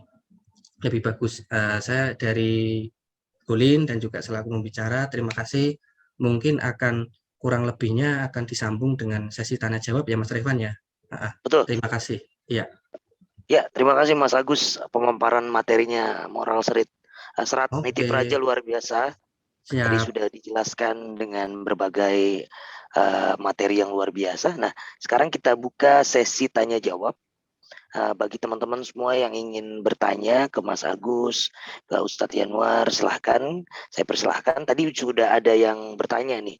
lebih bagus. Saya dari Golin dan juga selaku pembicara terima kasih. Mungkin akan kurang lebihnya akan disambung dengan sesi tanya jawab ya Mas Revan ya. Betul. Terima kasih. Iya. Ya, terima kasih Mas Agus pemaparan materinya moral serat nitip raja luar biasa. Siap. Tadi sudah dijelaskan dengan berbagai materi yang luar biasa. Nah, sekarang kita buka sesi tanya jawab. Bagi teman-teman semua yang ingin bertanya ke Mas Agus, ke Ustadz Yanwar, silahkan. Saya persilahkan. Tadi sudah ada yang bertanya nih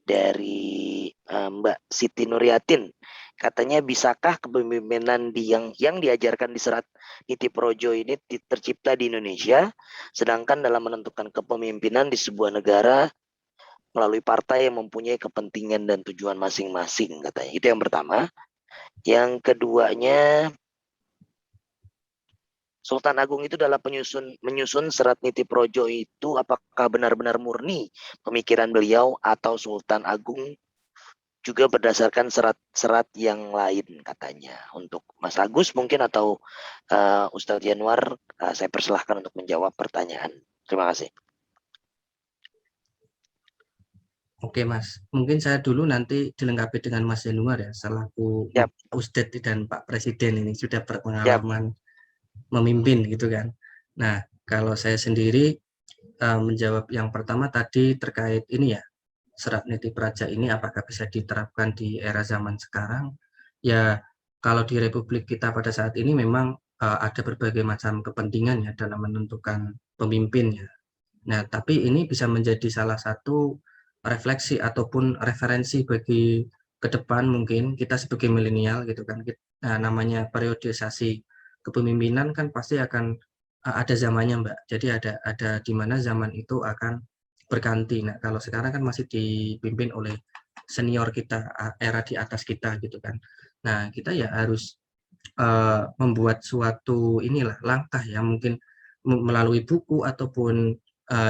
dari Mbak Siti Nuryatin. Katanya bisakah kepemimpinan yang diajarkan di serat nitip rojo ini tercipta di Indonesia, sedangkan dalam menentukan kepemimpinan di sebuah negara melalui partai yang mempunyai kepentingan dan tujuan masing-masing katanya. Itu yang pertama. Yang keduanya, Sultan Agung itu dalam menyusun Serat Niti Projo itu apakah benar-benar murni pemikiran beliau atau Sultan Agung juga berdasarkan serat-serat yang lain katanya. Untuk Mas Agus mungkin atau Ustadz Yanuar, saya persilahkan untuk menjawab pertanyaan. Terima kasih. Oke Mas, mungkin saya dulu nanti dilengkapi dengan Mas Yanuar ya, selaku Siap. Ustadz dan Pak Presiden ini sudah berpengalaman memimpin gitu kan. Nah, kalau saya sendiri menjawab yang pertama tadi terkait ini ya, Serat Niti Praja ini apakah bisa diterapkan di era zaman sekarang? Ya, kalau di Republik kita pada saat ini memang ada berbagai macam kepentingan ya dalam menentukan pemimpin ya. Nah, tapi ini bisa menjadi salah satu refleksi ataupun referensi bagi ke depan mungkin kita sebagai milenial gitu kan. Namanya periodisasi kepemimpinan kan pasti akan ada zamannya, Mbak. Jadi ada di mana zaman itu akan berganti. Nah, kalau sekarang kan masih dipimpin oleh senior kita, era di atas kita gitu kan. Nah, kita ya harus membuat suatu inilah langkah yang mungkin melalui buku ataupun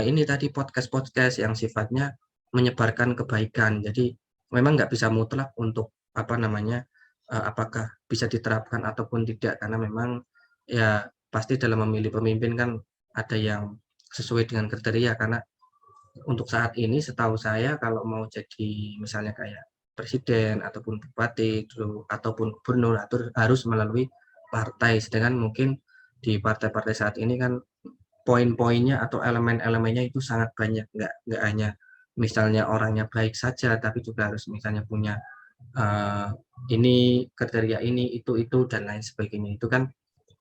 ini tadi podcast-podcast yang sifatnya menyebarkan kebaikan. Jadi memang nggak bisa mutlak untuk apa namanya apakah bisa diterapkan ataupun tidak karena memang ya pasti dalam memilih pemimpin kan ada yang sesuai dengan kriteria karena untuk saat ini setahu saya kalau mau jadi misalnya kayak presiden ataupun bupati ataupun gubernur harus melalui partai sedangkan mungkin di partai-partai saat ini kan poin-poinnya atau elemen-elemennya itu sangat banyak nggak hanya misalnya orangnya baik saja tapi juga harus misalnya punya ini kriteria ini itu dan lain sebagainya itu kan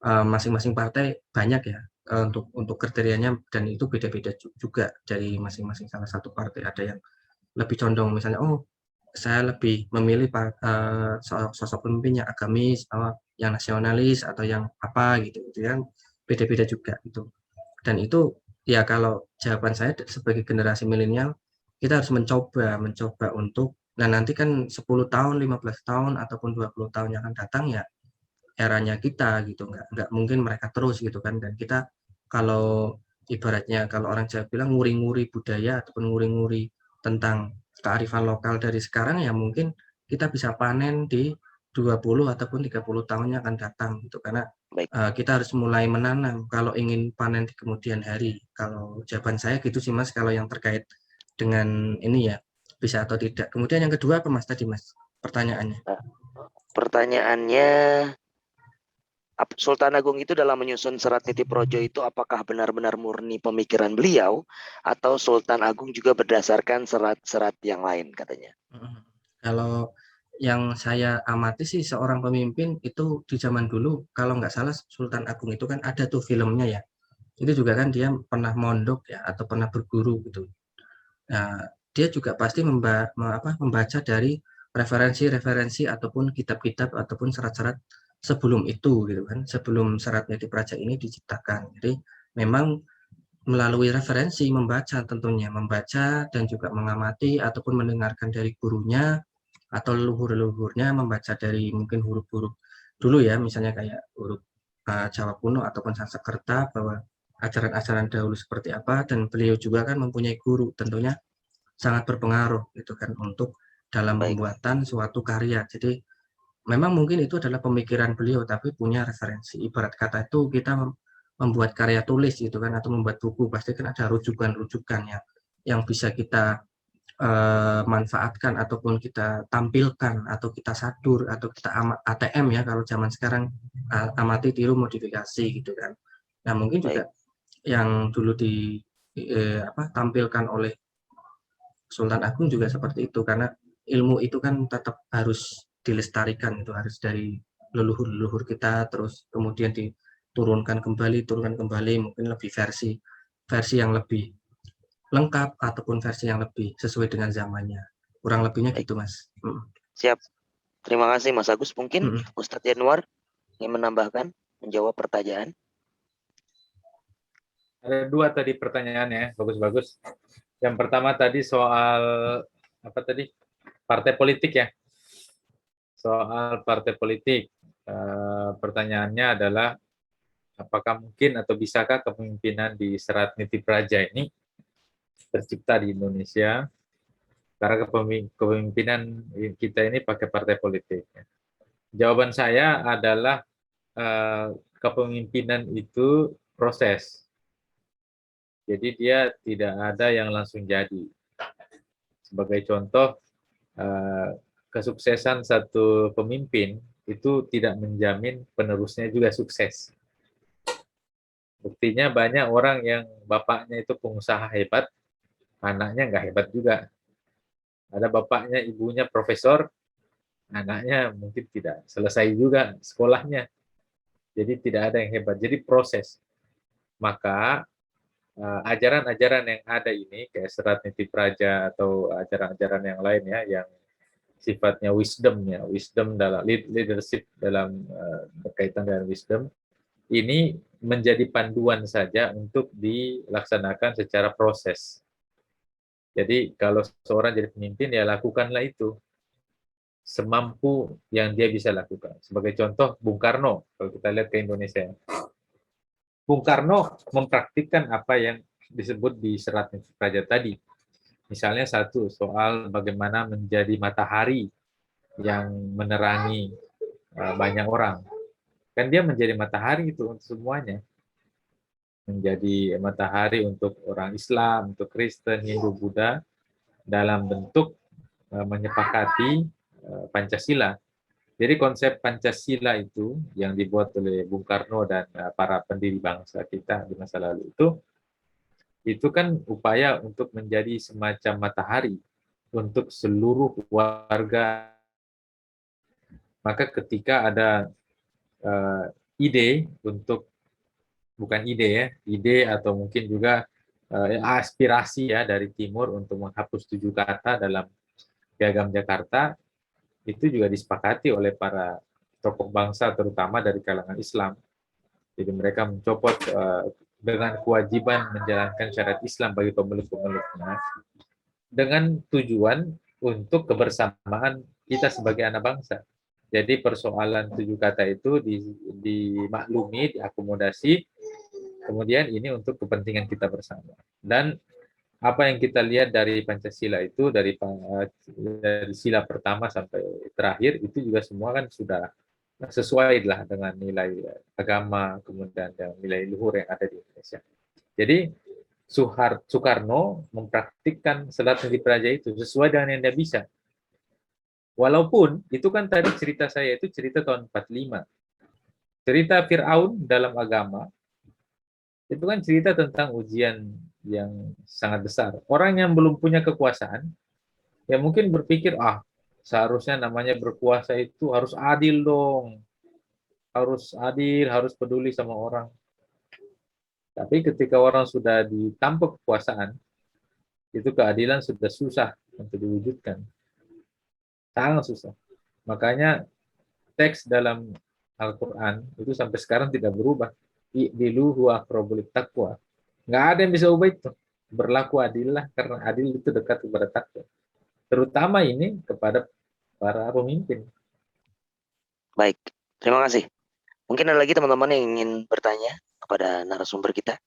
masing-masing partai banyak ya untuk kriterianya dan itu beda-beda juga dari masing-masing salah satu partai ada yang lebih condong misalnya saya lebih memilih sosok pemimpin yang agamis yang nasionalis atau yang apa gitu kan beda-beda juga itu dan itu ya kalau jawaban saya sebagai generasi milenial kita harus mencoba untuk nah nanti kan 10 tahun 15 tahun ataupun 20 tahun yang akan datang ya eranya kita gitu nggak mungkin mereka terus gitu kan dan kita kalau ibaratnya kalau orang Jawa bilang nguri-nguri budaya ataupun nguri-nguri tentang kearifan lokal dari sekarang ya mungkin kita bisa panen di 20 ataupun 30 tahun yang akan datang gitu karena kita harus mulai menanam kalau ingin panen di kemudian hari. Kalau jawaban saya gitu sih Mas kalau yang terkait dengan ini ya bisa atau tidak. Kemudian yang kedua apa Mas tadi Mas pertanyaannya? Pertanyaannya Sultan Agung itu dalam menyusun Serat Niti Projo itu apakah benar-benar murni pemikiran beliau atau Sultan Agung juga berdasarkan serat-serat yang lain katanya. Kalau yang saya amati sih seorang pemimpin itu di zaman dulu kalau nggak salah Sultan Agung itu kan ada tuh filmnya ya itu juga kan dia pernah mondok ya atau pernah berguru gitu. Nah, dia juga pasti membaca dari referensi-referensi ataupun kitab-kitab ataupun serat-serat sebelum itu gitu kan sebelum Serat Niti Praja ini diciptakan. Jadi memang melalui referensi membaca tentunya membaca dan juga mengamati ataupun mendengarkan dari gurunya atau leluhur-leluhurnya membaca dari mungkin huruf-huruf dulu ya misalnya kayak huruf Jawa kuno ataupun Sanskerta bahwa ajaran-ajaran dahulu seperti apa dan beliau juga kan mempunyai guru tentunya sangat berpengaruh gitu kan untuk dalam pembuatan suatu karya. Jadi memang mungkin itu adalah pemikiran beliau tapi punya referensi. Ibarat kata itu kita membuat karya tulis gitu kan atau membuat buku pasti kan ada rujukan-rujukan yang bisa kita manfaatkan ataupun kita tampilkan atau kita sadur atau kita ATM ya kalau zaman sekarang amati tiru modifikasi gitu kan. Nah mungkin juga yang dulu tampilkan oleh Sultan Agung juga seperti itu karena ilmu itu kan tetap harus dilestarikan itu harus dari leluhur-leluhur kita terus kemudian turunkan kembali mungkin lebih versi yang lebih lengkap ataupun versi yang lebih sesuai dengan zamannya kurang lebihnya gitu Mas. Siap, terima kasih Mas Agus. Mungkin Ustadz Yanuar ingin menambahkan menjawab pertanyaan. Ada dua tadi pertanyaannya, bagus-bagus. Yang pertama tadi soal apa tadi? Partai politik ya. Soal partai politik. Pertanyaannya adalah apakah mungkin atau bisakah kepemimpinan di Serat Niti Praja ini tercipta di Indonesia? Karena kepemimpinan kita ini pakai partai politik. Jawaban saya adalah kepemimpinan itu proses. Jadi dia tidak ada yang langsung jadi. Sebagai contoh, kesuksesan satu pemimpin itu tidak menjamin penerusnya juga sukses. Buktinya banyak orang yang bapaknya itu pengusaha hebat, anaknya nggak hebat juga. Ada bapaknya, ibunya profesor, anaknya mungkin tidak selesai juga sekolahnya. Jadi tidak ada yang hebat. Jadi proses. Maka ajaran-ajaran yang ada ini, kayak Serat Niti Praja atau ajaran-ajaran yang lain ya, yang sifatnya wisdom dalam leadership dalam berkaitan dengan wisdom, ini menjadi panduan saja untuk dilaksanakan secara proses. Jadi kalau seorang jadi pemimpin, ya lakukanlah itu semampu yang dia bisa lakukan. Sebagai contoh, Bung Karno, kalau kita lihat ke Indonesia. Bung Karno mempraktikkan apa yang disebut di Serat Niti Praja tadi. Misalnya satu, soal bagaimana menjadi matahari yang menerangi banyak orang. Kan dia menjadi matahari itu untuk semuanya. Menjadi matahari untuk orang Islam, untuk Kristen, Hindu, Buddha, dalam bentuk menyepakati Pancasila. Jadi konsep Pancasila itu yang dibuat oleh Bung Karno dan para pendiri bangsa kita di masa lalu itu kan upaya untuk menjadi semacam matahari untuk seluruh warga. Maka ketika ada ide untuk, bukan ide ya, ide atau mungkin juga aspirasi ya dari timur untuk menghapus 7 kata dalam Piagam Jakarta, itu juga disepakati oleh para tokoh bangsa terutama dari kalangan Islam. Jadi mereka mencopot dengan kewajiban menjalankan syariat Islam bagi pemeluk-pemeluknya dengan tujuan untuk kebersamaan kita sebagai anak bangsa. Jadi persoalan 7 kata itu dimaklumi, diakomodasi, kemudian ini untuk kepentingan kita bersama. Dan apa yang kita lihat dari Pancasila itu, dari sila pertama sampai terakhir, itu juga semua kan sudah sesuai lah dengan nilai agama, kemudian nilai luhur yang ada di Indonesia. Jadi Soekarno mempraktikkan Serat Niti Praja itu sesuai dengan yang dia bisa. Walaupun itu kan tadi cerita saya itu cerita tahun 45. Cerita Fir'aun dalam agama itu kan cerita tentang ujian yang sangat besar. Orang yang belum punya kekuasaan, ya mungkin berpikir, seharusnya namanya berkuasa itu harus adil dong. Harus adil, harus peduli sama orang. Tapi ketika orang sudah ditampuk kekuasaan, itu keadilan sudah susah untuk diwujudkan. Sangat susah. Makanya teks dalam Al-Quran itu sampai sekarang tidak berubah. I'dilu huwa aqrabu littaqwa. Nggak ada yang bisa ubah itu. Berlaku adillah, karena adil itu dekat kepada takwa. Terutama ini kepada para pemimpin. Baik, terima kasih. Mungkin ada lagi teman-teman yang ingin bertanya kepada narasumber kita.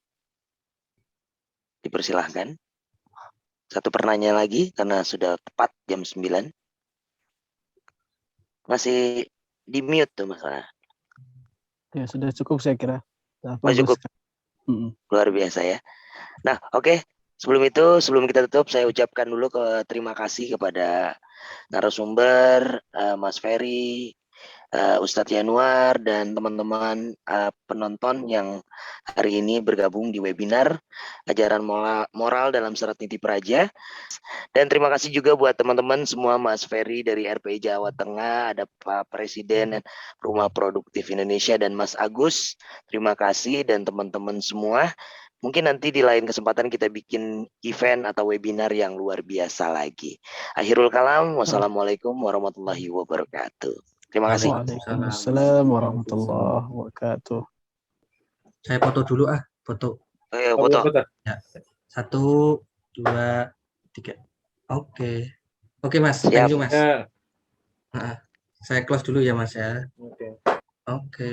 Dipersilahkan. Satu pertanyaan lagi karena sudah tepat jam 9. Masih di mute tuh masalah. Ya sudah cukup saya kira. Cukup. Luar biasa ya. Nah, oke. Sebelum itu, sebelum kita tutup, saya ucapkan dulu terima kasih kepada narasumber, Mas Ferry, Ustadz Yanuar, dan teman-teman penonton yang hari ini bergabung di webinar Ajaran Moral dalam Serat Niti Praja. Dan terima kasih juga buat teman-teman semua, Mas Ferry dari RPI Jawa Tengah, ada Pak Presiden Rumah Produktif Indonesia, dan Mas Agus. Terima kasih, dan teman-teman semua. Mungkin nanti di lain kesempatan kita bikin event atau webinar yang luar biasa lagi. Akhirul kalam, wassalamualaikum warahmatullahi wabarakatuh. Terima kasih. Waalaikumsalam warahmatullahi wabarakatuh. Saya foto dulu foto. Foto. Ya. 1, 2, 3. Oke. Oke Mas, thank you Mas. Saya close dulu ya Mas ya. Oke.